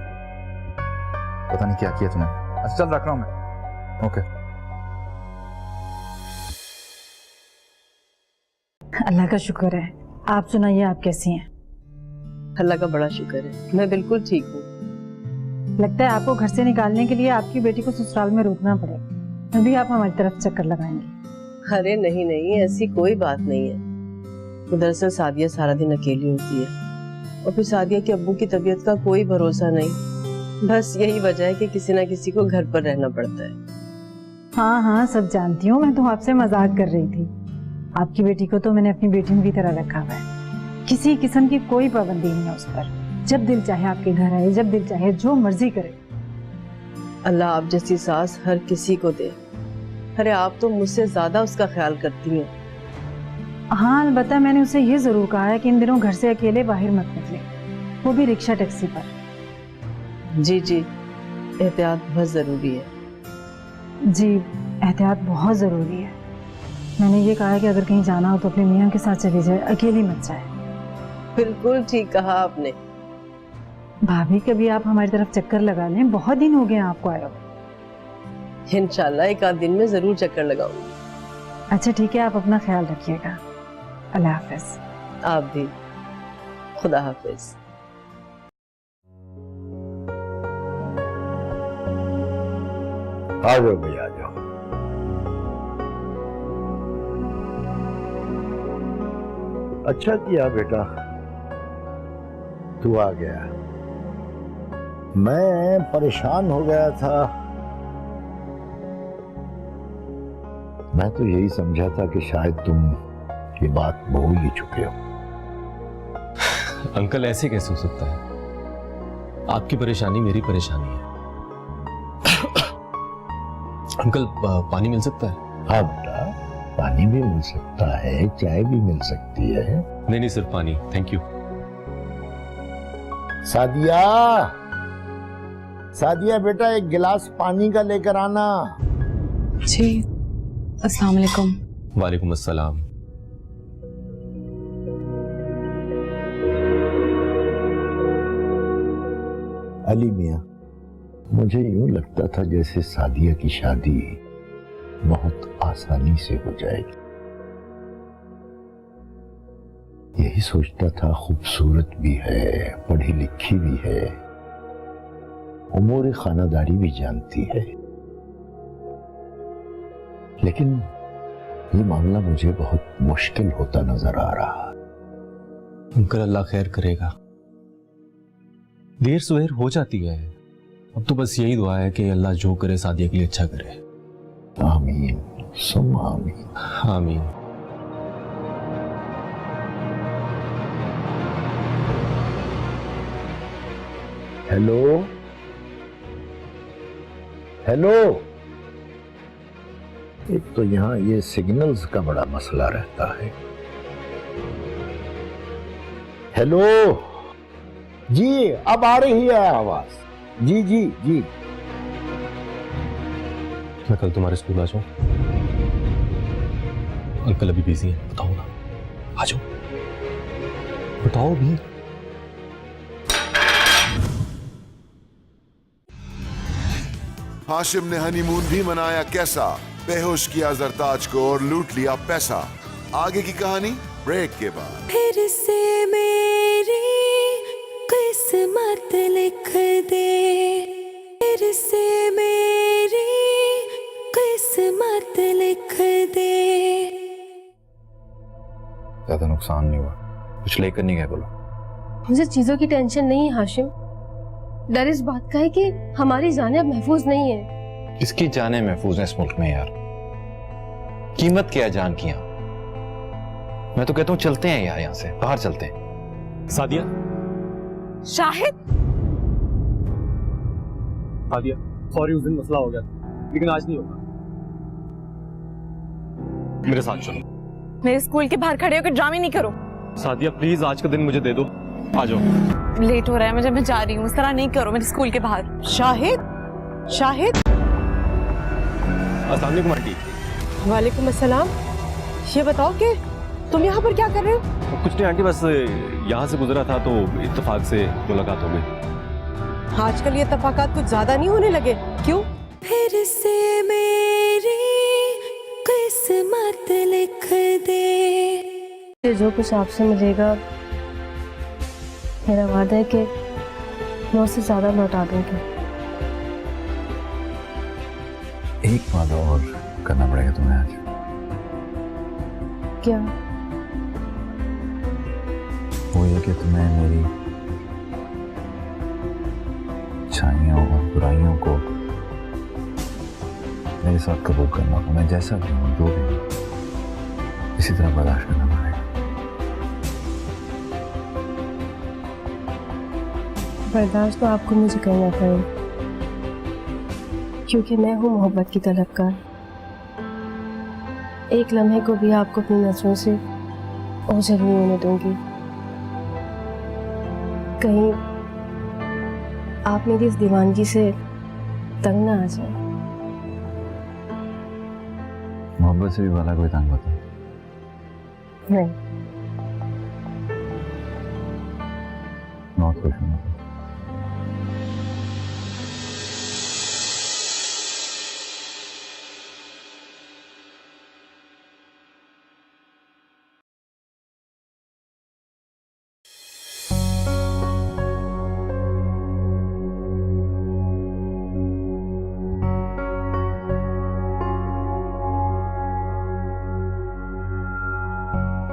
पता नहीं क्या किया तूने। अच्छा चल रख रहा हूँ मैं। ओके। अल्लाह का शुक्र है। आप सुनाइए, आप कैसी हैं? अल्लाह का बड़ा शुक्र है, मैं बिल्कुल ठीक हूँ। लगता है आपको घर से निकालने के लिए आपकी बेटी को ससुराल में रुकना पड़ेगा। अभी आप हमारी तरफ चक्कर लगाएंगे? अरे नहीं नहीं, ऐसी कोई बात नहीं है। दरअसल सादिया सारा दिन अकेली होती है और फिर सादिया के अब्बू की तबीयत का कोई भरोसा नहीं। बस यही वजह है कि किसी ना किसी को घर पर रहना पड़ता है। हाँ हाँ, सब जानती हूँ। मैं तो आपसे मजाक कर रही थी। आपकी बेटी को तो मैंने अपनी बेटी की तरह रखा हुआ है। किसी किस्म की कोई पाबंदी नहीं है उस पर। जब दिल चाहे आपके घर आए, जब दिल चाहे जो मर्जी करे। अल्लाह आप जैसी सास हर किसी को दे। अरे आप तो मुझसे ज्यादा उसका ख्याल करती हैं। हाँ, अलबत्ता मैंने उसे ये जरूर कहा है कि इन दिनों घर से अकेले बाहर मत निकले, वो भी रिक्शा टैक्सी पर। जी जी, एहतियात बहुत जरूरी है। जी, एहतियात बहुत जरूरी है। मैंने ये कहा है कि अगर कहीं जाना हो तो अपने मियाँ के साथ चली जाए, अकेली मत जाए। बिल्कुल ठीक कहा आपने। भाभी, कभी आप हमारी तरफ चक्कर लगा लें, बहुत दिन हो गए हैं आपको आए हुए। इंशाल्लाह एक आध दिन में जरूर चक्कर लगाऊंगी। अच्छा ठीक है, आप अपना ख्याल रखिएगा। अल्लाह हाफिज। आप भी। खुदा हाफिज। आ जाओ भैया, आ जाओ। अच्छा किया बेटा, तू आ गया। मैं परेशान हो गया था। मैं तो यही समझा था कि शायद तुम ये बात भूल ही चुके हो। अंकल ऐसे कैसे हो सकता है? आपकी परेशानी मेरी परेशानी है। अंकल पानी मिल सकता है? हाँ बेटा, पानी भी मिल सकता है, चाय भी मिल सकती है। नहीं नहीं, सिर्फ पानी, थैंक यू। सादिया, सादिया बेटा एक गिलास पानी का लेकर आना। जी, अस्सलाम वालेकुम। वालेकुम अस्सलाम। अली मियां, मुझे यूं लगता था जैसे सादिया की शादी बहुत आसानी से हो जाएगी। यही सोचता था, खूबसूरत भी है, पढ़ी लिखी भी है, उमूर खानादारी भी जानती है। लेकिन ये मामला मुझे बहुत मुश्किल होता नजर आ रहा। अंकल अल्लाह खैर करेगा, देर सवेर हो जाती है। अब तो बस यही दुआ है कि अल्लाह जो करे सादिया के लिए अच्छा करे। आमीन सुम्मा आमीन। आमीन। हेलो हेलो, एक तो यहाँ ये सिग्नल्स का बड़ा मसला रहता है। हेलो जी, अब आ रही है आवाज। जी जी जी। मैं कल तुम्हारे स्कूल आ जाऊं? अंकल अभी बिजी हैं, बताओ ना। आ जाओ, बताओ भी। हाशिम ने हनीमून भी मनाया कैसा, बेहोश किया जरताज को और लूट लिया पैसा। आगे की कहानी ब्रेक के बाद। फिर से मेरी किस्मत लिख दे, फिर से मेरी किस्मत लिख दे। ज्यादा नुकसान नहीं हुआ, कुछ लेकर नहीं गए बोलो। मुझे चीजों की टेंशन नहीं है हाशिम, डर इस बात का है कि हमारी जानें अब महफूज नहीं है। इसकी जानें महफूज हैं इस मुल्क में यार, कीमत क्या है जान की यहाँ। मैं तो कहता हूँ चलते हैं यार, यहाँ से बाहर चलते हैं। सादिया, शाहिद, सादिया सॉरी, उस दिन मसला हो गया लेकिन आज नहीं होगा। मेरे साथ चलो। मेरे स्कूल के बाहर खड़े होकर ड्रामे नहीं करो। सादिया प्लीज आज का दिन मुझे दे दो, आ जाओ। लेट हो रहा है मुझे, मैं जा रही हूँ। इस तरह नहीं करो मेरे स्कूल के बाहर। शाहिद, शाहिद। अस्सलाम वालेकुम आंटी। वालेकुम अस्सलाम। ये बताओ कि तुम यहाँ पर क्या कर रहे हो? कुछ नहीं आंटी, बस यहाँ से गुजरा था तो इत्तेफाक से मुलाकात हो गई। आजकल ये तफाकात कुछ ज्यादा नहीं होने लगे? क्यों? फिर से मेरी किस्मत लिख दे। जो कुछ आपसे मिलेगा मेरा वादा है कि मैं उससे ज्यादा लौटा दूंगी। एक वादा और करना पड़ेगा तुम्हें आज। क्या? वो ये कि तुम्हें मेरी अच्छाइयों और बुराइयों को मेरे साथ कबूल करना होगा। मैं जैसा भी हूँ, जो भी हूँ, इसी तरह बर्दाश्त करना पड़ेगा। बर्दाश्त तो आपको मुझे करना पड़ेगा, क्योंकि मैं हूँ मोहब्बत की तलबकार। एक लम्हे को भी आपको अपनी नजरों से ओझल नहीं होने दूंगी। कहीं आप मेरी इस दीवानगी से तंग ना आ जाए। मोहब्बत से भी वाला कोई तंग होता है? नहीं। बहुत खुश हूँ।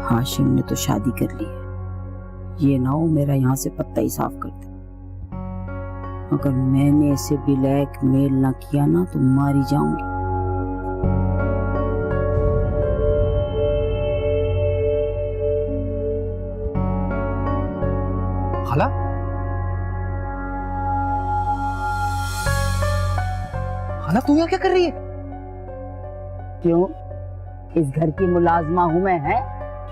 हाशिम ने तो शादी कर ली है, ये ना हो मेरा यहाँ से पत्ता ही साफ कर दे। अगर मैंने इसे ब्लैकमेल ना किया ना तो मारी जाऊंगी। खाला, खाला तू यहाँ क्या कर रही है? क्यों? इस घर की मुलाजमा हूँ मैं, है?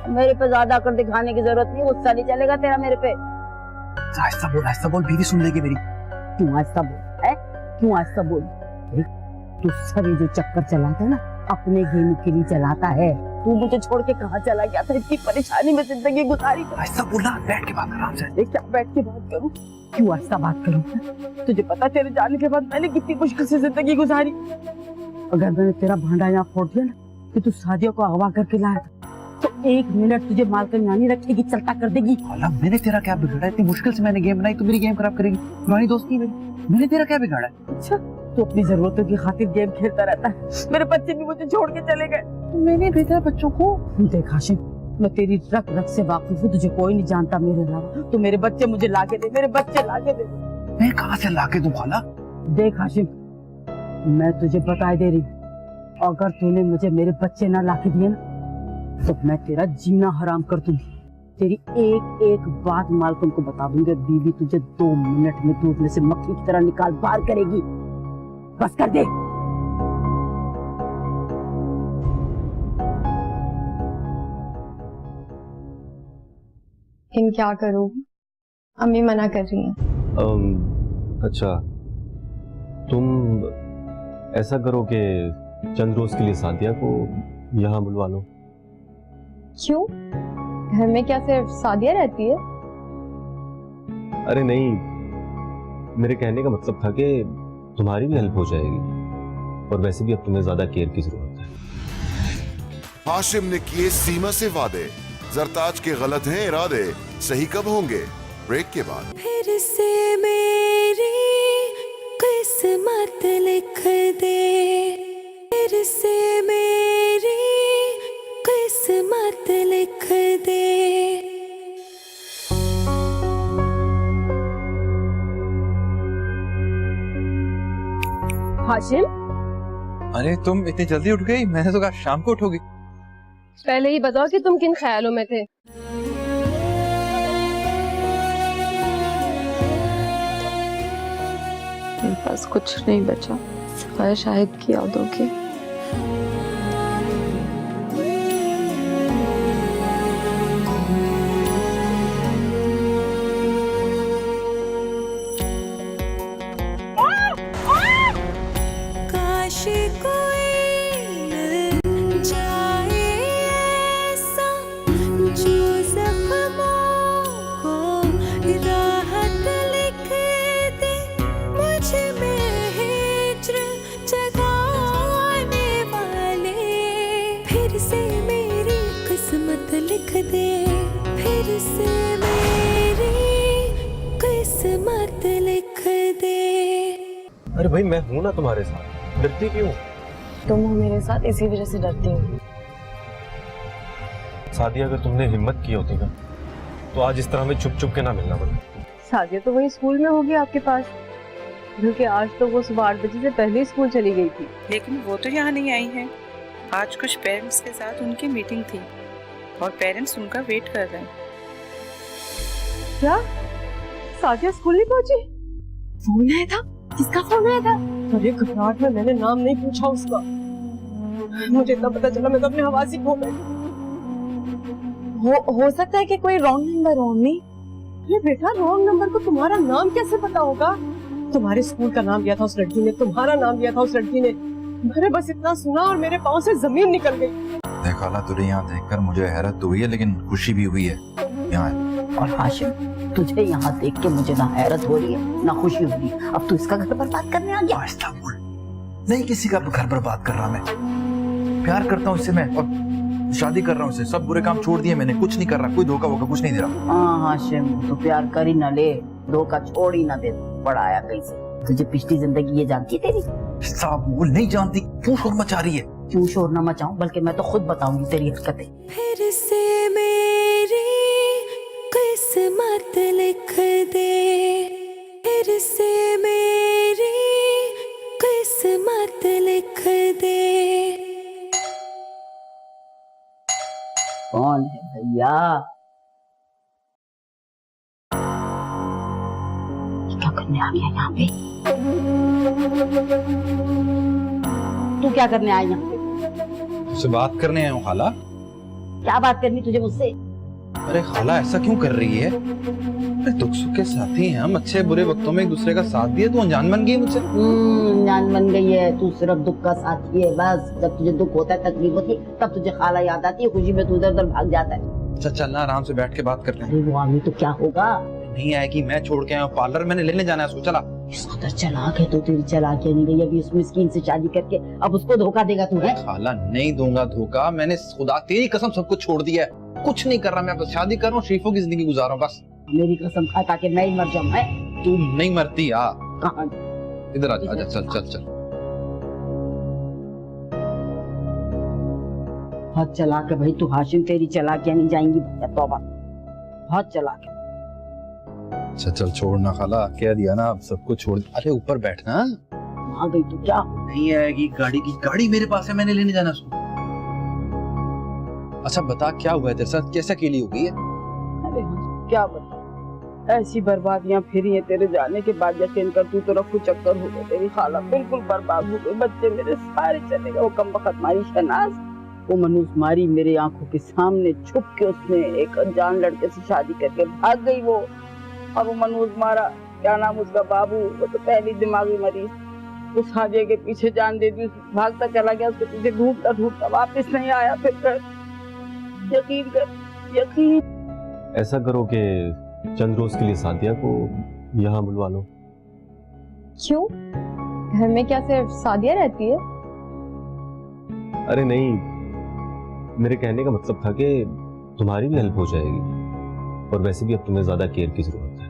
मेरे पे ज्यादा कर दिखाने की जरूरत नहीं, गुस्सा नहीं चलेगा तेरा मेरे पे। आहिस्ता बोल, बीवी सुन लेगी मेरी। क्यों आहिस्ता बोल, है? क्यों आहिस्ता बोल? तू सभी जो चक्कर चलाता है ना, अपने गेम के लिए चलाता है। तू मुझे छोड़ के कहाँ चला गया था? इतनी परेशानी में जिंदगी गुजारी। आहिस्ता बोलना, बैठ के बात कर, आराम से। क्या बैठ के बात करूं? क्यों आहिस्ता बात करूं? तुझे पता तेरे जाने के बाद मैंने कितनी मुश्किल से जिंदगी गुजारी। अगर मैंने तेरा भांडा यहाँ फोड़ दिया ना कि तू शादियों को अगवा करके लाया तो 1 मिनट तुझे मालकन रखेगी, चलता कर देगी। खाला, मैंने तेरा क्या बिगाड़ा? इतनी मुश्किल से मैंने गेम बनाई, तू मेरी गेम खराब करेगी? पुरानी दोस्ती में मैंने तेरा क्या बिगाड़ा? अच्छा, तू अपनी जरूरतों की खातिर गेम खेलता रहता है। मेरे बच्चे भी मुझे छोड़ के चले गए। मैंने भेजा बच्चों को। देख हाशिम, मैं तेरी रग रग से वाकिफ हूँ, तुझे कोई नहीं जानता मेरे अलावा। तू मेरे बच्चे मुझे लाके दे, मेरे बच्चे लाके दे। मैं कहाँ से लाके दूं खाला? देख हाशिम, मैं तुझे बता दे रही, अगर तूने मुझे मेरे बच्चे ना लाके दिए ना तो मैं तेरा जीना हराम कर दूंगी। तेरी एक एक बात मालकन को बता दूंगी। बीवी तुझे 2 मिनट में दूध में से मक्खी की तरह निकाल बाहर करेगी। बस कर दे। इन क्या करूं? अम्मी मना कर रही हैं। अच्छा, तुम ऐसा करो कि चंद रोज के लिए सादिया को यहाँ बुलवा लो। क्यों? घर में क्या सिर्फ सादिया रहती है? अरे नहीं, मेरे कहने का मतलब था कि तुम्हारी भी हेल्प हो जाएगी, और वैसे भी अब तुम्हें ज्यादा केयर की जरूरत है। हाशिम ने किए सीमा से वादे, जरताज के गलत हैं इरादे, सही कब होंगे? ब्रेक के बाद। फिर से मेरी किस्मत लिख दे, फिर से मेरी किस्मत लिख दे। हाशिम, अरे तुम इतनी जल्दी उठ गई? मैंने तो कहा शाम को उठोगी। पहले ही बताओ कि तुम किन ख्यालों में थे। मेरे पास कुछ नहीं बचा सिवाय शाहिद की यादों के। काश कोई मिल जाए ऐसा जो जख्मों को राहत लिख दे। भाई मैं हूं ना तुम्हारे साथ, डरती क्यों? तुम हो मेरे साथ, इसी वजह से डरती हूँ। सादिया, अगर तुमने हिम्मत की होती ना तो आज इस तरह में चुप चुप के ना मिलना पड़ता। सादिया तो वही स्कूल में होगी आपके पास, क्योंकि आज तो वो सुबह 8 बजे से पहले ही स्कूल चली गई थी। लेकिन वो तो यहाँ नहीं आई है। आज कुछ पेरेंट्स के साथ उनकी मीटिंग थी और पेरेंट्स उनका वेट कर रहे हैं। क्या सादिया स्कूल नहीं पहुंची? फोन आया था? किसका फोन आया था? अरे घबराहट में मैंने नाम नहीं पूछा उसका, मुझे इतना पता चला मैं तो अपने हवासी खो गई। हो सकता है कि कोई रॉन्ग नंबर हो। अम्मी, अरे बेटा, रॉन्ग नंबर को तुम्हारा नाम कैसे पता होगा? तुम्हारे स्कूल का नाम लिया था उस लड़की ने, तुम्हारा नाम लिया था उस लड़की ने। मैंने बस इतना सुना और मेरे पाँव से जमीन निकल गई। देख खाला, तुझे यहाँ देखकर मुझे हैरत तो हुई है, लेकिन खुशी भी हुई है। यहाँ और हाशिम, तुझे यहाँ देख के मुझे ना हैरत हो रही है ना खुशी हो रही है। अब तू इसका घर बर्बाद करने आ गया। आहिस्ता बोल, नहीं किसी का घर बर्बाद कर रहा मैं। प्यार करता हूँ इससे मैं, और शादी कर रहा हूँ इससे। सब बुरे काम छोड़ दिए मैंने, कुछ नहीं कर रहा, कोई धोखा वोखा कुछ नहीं दे रहा। हाँ हाशिम, तो प्यार कर ही ना ले, धोखा छोड़ ही ना दे। बड़ा आया कहीं से। तुझे पिछली जिंदगी ये जानती तेरी? साहब वो नहीं जानती, क्यों शोर मचा रही है? क्यों शोर ना मचाऊं, बल्कि मैं तो खुद बताऊंगी तेरी हरकतें। फिर से मेरी किस्मत लिख दे, फिर से मेरी किस्मत लिख दे। कौन है भैया? क्या करने आ गया यहाँ पे? तू क्या करने आया यहाँ पे? तुझसे बात करने आया हूँ खाला। क्या बात करनी तुझे मुझसे? अरे खाला, ऐसा क्यों कर रही है? अरे दुख सुख के साथी हैं हम, अच्छे बुरे वक्तों में एक दूसरे का साथ दिए। तू अनजान बन गई मुझसे। अनजान बन गई है तू, सिर्फ दुख का साथी है बस। जब तुझे दुख होता है, तकलीफ होती है, तब तुझे खाला याद आती है, खुशी में तू इधर उधर भाग जाता है। अच्छा चल ना, आराम से बैठ के बात करते हैं। अरे वो आमी तो क्या होगा? नहीं आएगी, मैं छोड़ के आया पार्लर, मैंने लेने जाना है उसको। चला उधर चला के तो तेरी चला के नहीं गई अभी उस मिस्कीन से शादी करके, अब उसको धोखा देगा तू? है खाला, नहीं दूंगा धोखा। मैंने खुदा तेरी कसम सब कुछ छोड़ दिया है, कुछ नहीं कर रहा मैं। बस शादी कर रहा हूँ, शरीफों की जिंदगी गुजार रहा हूँ बस। मेरी कसम खा ताकि मैं ही मर जाऊँ। है तू नहीं मरती। आ कहाँ? इधर आ जा, चल चल चल। हाथ चला के भाई तू हाशिम, तेरी चला के नहीं जाएंगी तौबा। हाथ चला के। अच्छा चल छोड़ना खाला, कह दिया ना, अब सब कुछ छोड़। अरे ऊपर बैठना। आ गई तू क्या? नहीं आएगी, गाड़ी की गाड़ी मेरे पास है, मैंने लेने जाना उसको। अच्छा बता क्या हुआ है तेरे साथ, कैसा अकेली हो गई है? अरे क्या बता, ऐसी बर्बादियां फिरी हैं तेरे जाने के बाद। यकीन कर, तू तो रफू चक्कर हो गए, तेरी खाला बिल्कुल बर्बाद हो गई, बच्चे मेरे सारे चले गए। वो कमबख्त मारी शहनाज, वो मनूस मारी मेरे आंखों के सामने छुप के, उसने एक अनजान लड़के से शादी करके भाग गई वो। और वो मनूस मारा, क्या नाम उसका, बाबू, वो तो पहली दिमागी मरीज। उस हाजिया के पीछे जान दे दी, भागता चला गया, उसके पीछे ढूंढता ढूंढता वापस नहीं आया। फिर कर, यकीन कर, यकीन। ऐसा करो कि चंद रोज के लिए सादिया को यहाँ बुलवा लो। क्यों? घर में क्या सिर्फ सादिया रहती है? अरे नहीं, मेरे कहने का मतलब था कि तुम्हारी भी हेल्प हो जाएगी, और वैसे भी अब तुम्हें ज्यादा केयर की जरूरत है।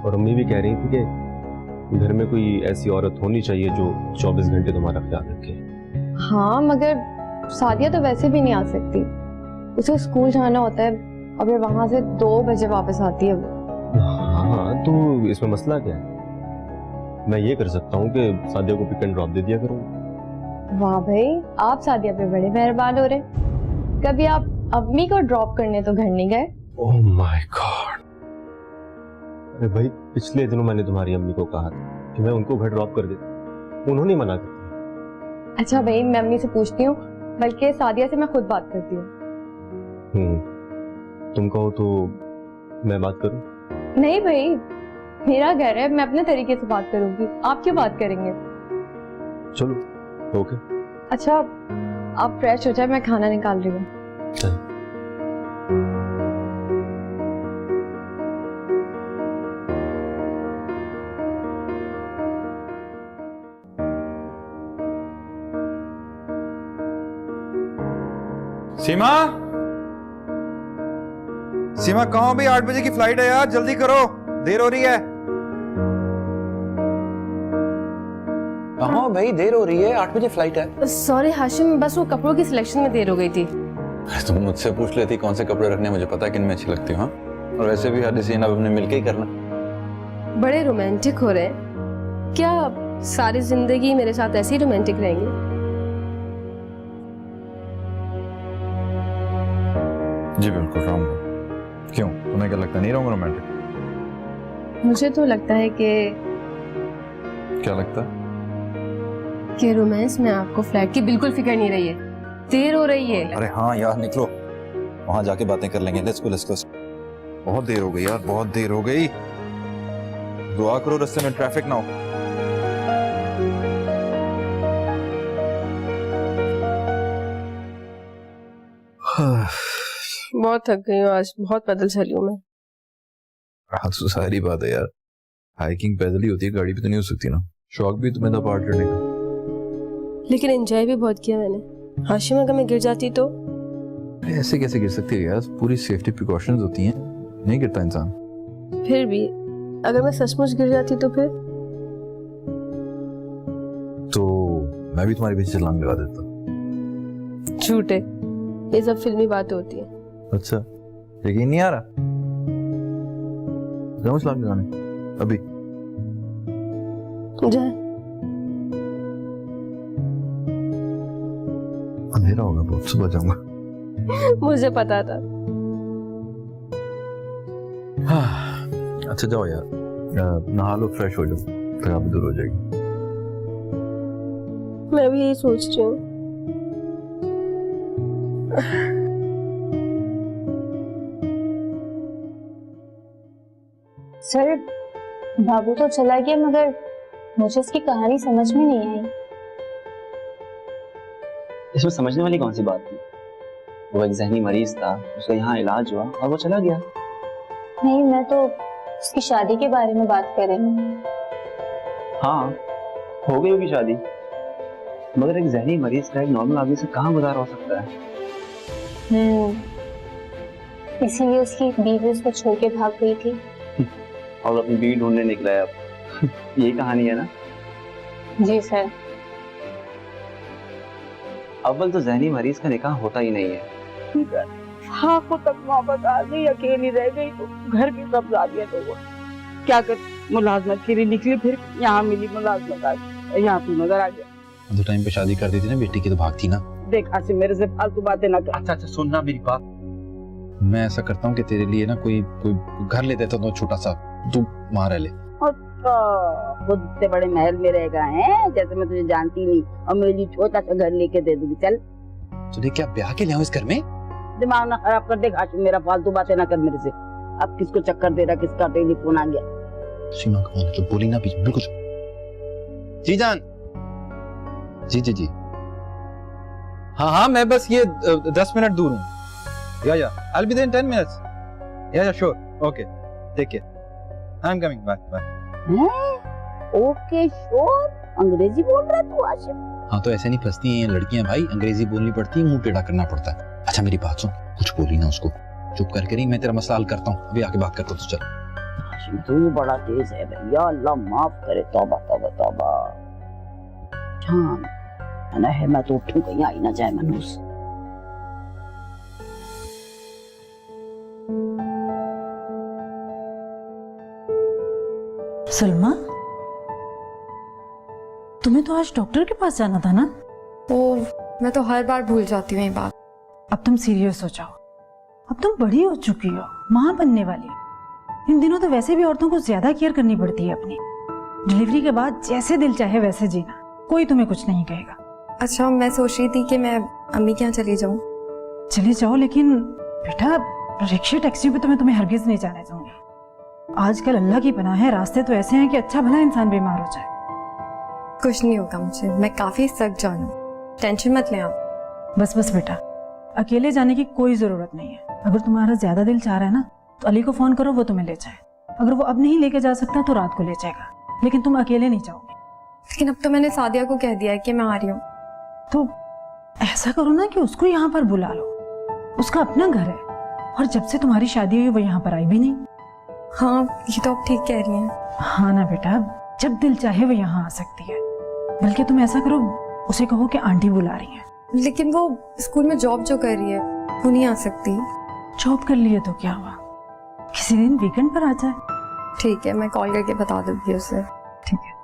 और अम्मी भी कह रही थी कि घर में कोई ऐसी औरत होनी चाहिए जो 24 घंटे तुम्हारा ख्याल रखे। हाँ, मगर सादिया तो वैसे भी नहीं आ सकती, उसे स्कूल जाना होता है और फिर वहां से 2 बजे वापस आती है वो। हाँ तो इसमें मसला क्या है? मैं ये कर सकता हूँ कि सादिया को पिक एंड ड्रॉप दे दिया करूँ। वाह भाई, आप सादिया पे बड़े मेहरबान हो रहे। कभी आप अम्मी को ड्रॉप करने तो घर नहीं गए? Oh my God. अरे भाई, पिछले दिनों मैंने तुम्हारी अम्मी को कहा था कि मैं उनको घर ड्रॉप कर दे, उन्होंने मना कर दिया। अच्छा भाई, मैं अम्मी से पूछती हूँ, बल्कि सादिया से मैं खुद बात करती हूँ। तुम कहो तो मैं बात करूँ? नहीं भाई, मेरा घर है, मैं अपने तरीके से बात करूंगी, आप क्यों बात करेंगे? चलो ओके। अच्छा आप फ्रेश हो जाए, मैं खाना निकाल रही हूँ। सीमा, सीमा कहाँ हो भाई? 8 बजे की फ्लाइट है यार, जल्दी करो, देर हो रही है। हाँ भाई देर हो रही है, 8 बजे फ्लाइट है। सॉरी हाशिम, बस वो कपड़ों की सिलेक्शन में देर हो गई थी। तुम मुझसे पूछ लेती कौन से कपड़े रखने, मुझे पता है किन में अच्छी लगती हूँ। और वैसे भी हर डिसीजन अब हमने मिलके ही करना। बड़े रोमांटिक हो रहे हैं, क्या सारी जिंदगी मेरे साथ ऐसे ही रोमांटिक रहेंगे? जी बिल्कुल रहूंगा। क्यों, तुम्हें क्या लगता है नहीं रहूंगा रोमांटिक? मुझे तो लगता है कि क्या लगता है? रोमांस में आपको फ्लाइट की बिल्कुल फिक्र नहीं रही है, देर हो रही है। अरे हाँ यार निकलो, वहां जाके बातें कर लेंगे। Let's go let's go. बहुत देर हो गई यार, बहुत देर हो गई। दुआ करो रास्ते में ट्रैफिक ना हो। बहुत थक गई हूँ आज, बहुत पैदल चली हूँ मैं। हाँ तो सारी बात है यार, हाइकिंग पैदल ही होती है, गाड़ी भी तो नहीं हो सकती ना। शौक भी तुम्हें था पार्ट करने का, लेकिन एंजॉय भी बहुत किया मैंने। हाशिम अगर मैं गिर जाती तो? ऐसे कैसे गिर सकती है यार, पूरी सेफ्टी प्रिकॉशंस होती हैं, नहीं गिरता इंसान। फिर भी अगर मैं सचमुच गिर जाती तो फिर? तो मैं भी तुम्हारे पीछे छलांग लगा देता। झूठे, ये सब फिल्मी बातें होती है। अच्छा, यकीन नहीं आ रहा? जाऊं छलांग लगाने अभी? जाए। अंधेरा होगा बहुत, सुबह जाऊंगा। मुझे पता था। अच्छा जाओ यार, नहा लो, फ्रेश हो जाओ, फिर आप दूर हो जाएगी। मैं भी यही सोच रही हूँ। सर, बाबू तो चला गया मगर मुझे उसकी कहानी समझ में नहीं आई। इसमें समझने वाली कौन सी बात थी? वो एक जहनी मरीज था, उसका यहाँ इलाज हुआ और वो चला गया। नहीं, मैं तो उसकी शादी के बारे में बात कर रही हूँ। हाँ, हो गई होगी शादी, मगर एक जहनी मरीज का एक नॉर्मल आदमी से कहाँ गुजारा हो सकता है? इसीलिए उसकी बीवी उसको छोड़ के भाग गई थी और अपनी बीवी ढूंढने निकला है अब। यही कहानी है ना? जी सर। अव्वल तो जहनी मरीज का निकाह होता ही नहीं है। आंखों तक मोहब्बत आ गई, अकेली रह गई तो घर भी कब्जा दिया लोगों ने। क्या कर, मुलाजमत के लिए निकली, फिर यहाँ मिली मुलाजमत, आ गई यहाँ तू नजर आ गया। दो टाइम पे शादी कर दी थी ना बेटी की, तो भागती ना। देख आसिम, मेरे से फालतू बातें ना कर। अच्छा सुनना मेरी बात, मैं ऐसा करता हूँ कि तेरे लिए ना कोई घर ले देता हूँ छोटा सा, तू वहाँ रह ले। खुद से बड़े महल में रह गए हैं, जैसे मैं तुझे जानती नहीं, और मेरे लिए छोटा सा घर लेके दे दूंगी। चल, तुझे क्या ब्याह के ले आऊं इस घर में? दिमाग ना खराब कर दे आशिम, मेरा फालतू बातें ना कर मेरे से। अब किसको चक्कर दे रहा, किसका टेलीफोन आ गया? सीमा का फोन, तो बोली ना बीच बिल्कुल। जी जान, जी हाँ हाँ, मैं बस ये 10 मिनट दूर हूँ। या I'll be there in 10 minutes. या sure, okay, take care. I'm coming, bye. Okay sure, अंग्रेजी बोल रहा तू आशिम? हाँ तो ऐसे नहीं फंसती हैं लड़कियां भाई, अंग्रेजी बोलनी पड़ती है, मुंह टेढ़ा करना पड़ता है। अच्छा मेरी बात सुन, कुछ बोली ना उसको, चुप करके रही, मैं तेरा मसला हल करता हूँ, अभी आके बात करता हूँ। तो चल। आशिम तू बड़ा तेज है भैया, अल्लाह माफ करे, तौबा तौबा तौबा। जान ना है, मैं तो उठूं कहीं आई ना जाए मनूस। सलमा, तुम्हें तो आज डॉक्टर के पास जाना था ना? मैं तो हर बार भूल जाती हूँ ये बात। अब तुम सीरियस हो जाओ, अब तुम बड़ी हो चुकी हो, माँ बनने वाली हो। इन दिनों तो वैसे भी औरतों को ज्यादा केयर करनी पड़ती है अपनी। डिलीवरी के बाद जैसे दिल चाहे वैसे जीना, कोई तुम्हें कुछ नहीं कहेगा। अच्छा, मैं सोच रही थी कि मैं अम्मी के यहाँ चली जाऊँ। चली जाओ, लेकिन बेटा रिक्शा टैक्सी पे तो मैं तुम्हें हरगिज नहीं जाने दूंगी। आजकल अल्लाह की पनाह है, रास्ते तो ऐसे हैं कि अच्छा भला इंसान बीमार हो जाए। कुछ नहीं होगा मुझे, मैं काफी सख्त जानू, टेंशन मत लें आप। बस बेटा, अकेले जाने की कोई जरूरत नहीं है। अगर तुम्हारा ज्यादा दिल चाह रहा है ना तो अली को फोन करो, वो तुम्हें ले जाए। अगर वो अब नहीं लेके जा सकता तो रात को ले जाएगा, लेकिन तुम अकेले नहीं जाओगे। लेकिन अब तो मैंने सादिया को कह दिया है कि मैं आ रही हूँ। तो ऐसा करो ना कि उसको यहाँ पर बुला लो, उसका अपना घर है, और जब से तुम्हारी शादी हुई वो यहाँ पर आई भी नहीं। हाँ, ये तो आप ठीक कह रही हैं। हाँ ना बेटा, जब दिल चाहे वो यहाँ आ सकती है। बल्कि तुम ऐसा करो, उसे कहो कि आंटी बुला रही है। लेकिन वो स्कूल में जॉब जो कर रही है वो नहीं आ सकती। जॉब कर लिए तो क्या हुआ, किसी दिन वीकेंड पर आ जाए। ठीक है, मैं कॉल करके बता दूंगी उसे। ठीक है।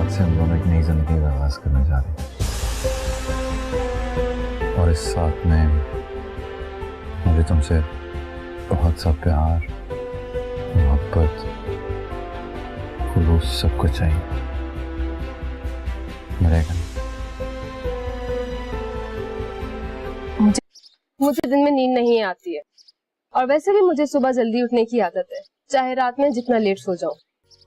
से हम दोनों एक नई जिंदगी का आगाज करने जा रहे हैं, और इस साथ में मुझे तुमसे बहुत सा प्यार, मोहब्बत, खुलूस सब कुछ चाहिए। मिलेगा? मुझे दिन में नींद नहीं आती है, और वैसे भी मुझे सुबह जल्दी उठने की आदत है, चाहे रात में जितना लेट सो जाऊं।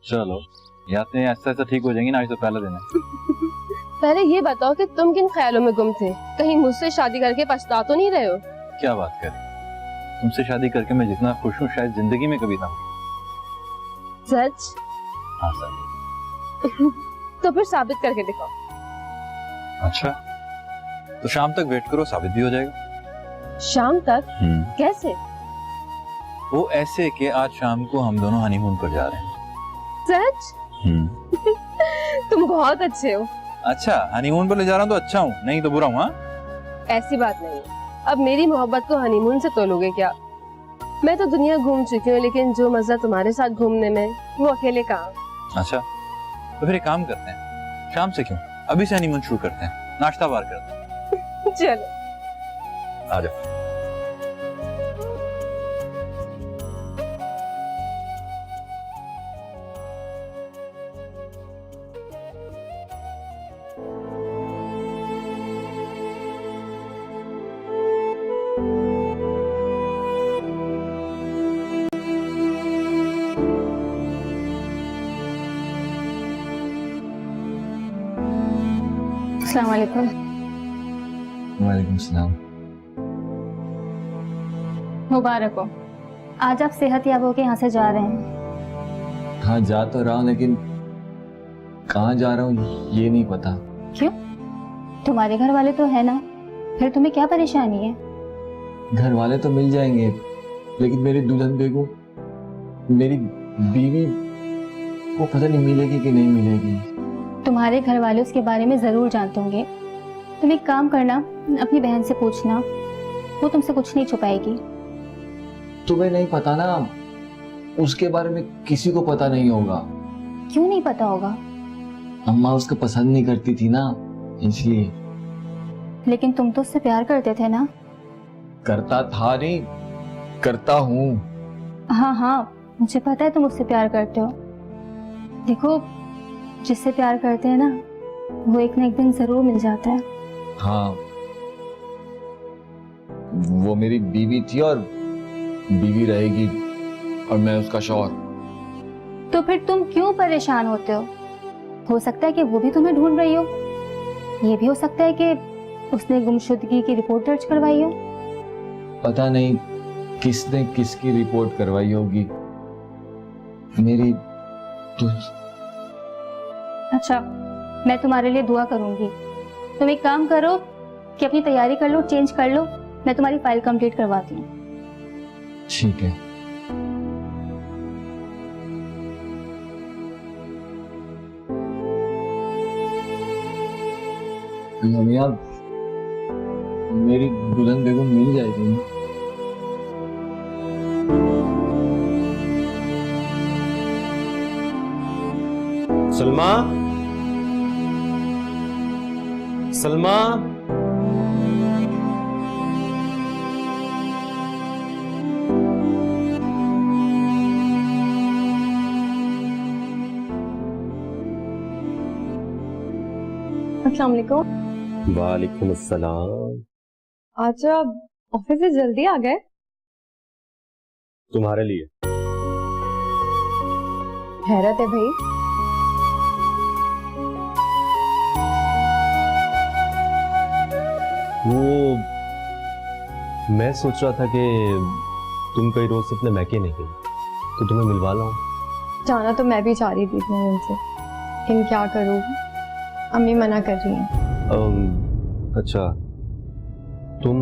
चलो यादें ऐसा ऐसा ठीक हो जाएंगी ना, आज तो पहला दिन है। पहले ये बताओ कि तुम किन ख्यालों में गुम थे? कहीं मुझसे शादी करके पछता तो नहीं रहे हो? क्या बात करें, तुमसे शादी करके मैं जितना खुश हूँ शायद जिंदगी में कभी ना हूँ। सच? हाँ सच। तो फिर साबित करके दिखाओ। अच्छा तो शाम तक वेट करो, साबित भी हो जाएगा। शाम तक? कैसे? वो ऐसे कि आज शाम को हम दोनों हनीमून पर जा रहे हैं। सच? तुम बहुत अच्छे हो। अच्छा, हनीमून पर ले जा रहा हूँ तो अच्छा हूँ, नहीं तो बुरा हूँ? हाँ? ऐसी बात नहीं, अब मेरी मोहब्बत को हनीमून से तोलोगे क्या? मैं तो दुनिया घूम चुकी हूँ, लेकिन जो मजा तुम्हारे साथ घूमने में वो अकेले कहाँ। अच्छा तो फिर एक काम करते हैं, शाम से क्यों, अभी से हनीमून शुरू करते हैं, नाश्ता बार करते हैं। चलो आ जाओ। अस्सलाम वालेकुम। वालेकुम सलाम। मुबारक हो, आज आप सेहत याब होके यहाँ से जा रहे हैं। हाँ जा तो रहा हूँ, लेकिन कहाँ जा रहा हूँ ये नहीं पता। क्यों? तुम्हारे घर वाले तो है ना, फिर तुम्हें क्या परेशानी है? घर वाले तो मिल जाएंगे, लेकिन मेरी दुल्हन बेगम, मेरी बीवी को पता नहीं मिलेगी कि नहीं मिलेगी। तुम्हारे घर वाले उसके बारे में जरूर जानते होंगे। तुम एक काम करना, अपनी बहन से पूछना, वो तुमसे कुछ नहीं छुपाएगी। तुम्हें नहीं पता ना, उसके बारे में किसी को पता नहीं होगा। क्यों नहीं पता होगा? अम्मा उसको पसंद नहीं करती थी ना, इसलिए। लेकिन तुम तो उससे प्यार करते थे ना? करता था नहीं, करता हूँ। हाँ हाँ, मुझे पता है तुम उससे प्यार करते हो। देखो, जिससे प्यार करते हैं ना, वो एक ना एक दिन जरूर मिल जाता है। हाँ, वो मेरी बीवी थी और बीवी रहेगी, और मैं उसका शौहर। तो फिर तुम क्यों परेशान होते हो सकता है कि वो भी तुम्हें ढूंढ रही हो। ये भी हो सकता है कि उसने गुमशुदगी की रिपोर्ट दर्ज करवाई हो। पता नहीं किसने किसकी रिपोर्ट करवाई होगी। मेरी तो... अच्छा, मैं तुम्हारे लिए दुआ करूंगी। तुम एक काम करो कि अपनी तैयारी कर लो, चेंज कर लो, मैं तुम्हारी फाइल कंप्लीट करवाती हूँ। ठीक है। रमिया, मेरी दुल्हन बेगम मिल जाएगी ना? सलमा, सलमा, अस्सलाम वालेकुम। वालेकुम अस्सलाम। आज आप ऑफिस से जल्दी आ गए? तुम्हारे लिए। हैरत है भाई। वो मैं सोच रहा था कि तुम कई रोज से अपने मैके नहीं गई, तो तुम्हें मिलवा लाऊं। जाना तो मैं भी चाह रही थी इतने दिन से, लेकिन क्या करूं, अम्मी मना कर रही हैं। अच्छा, तुम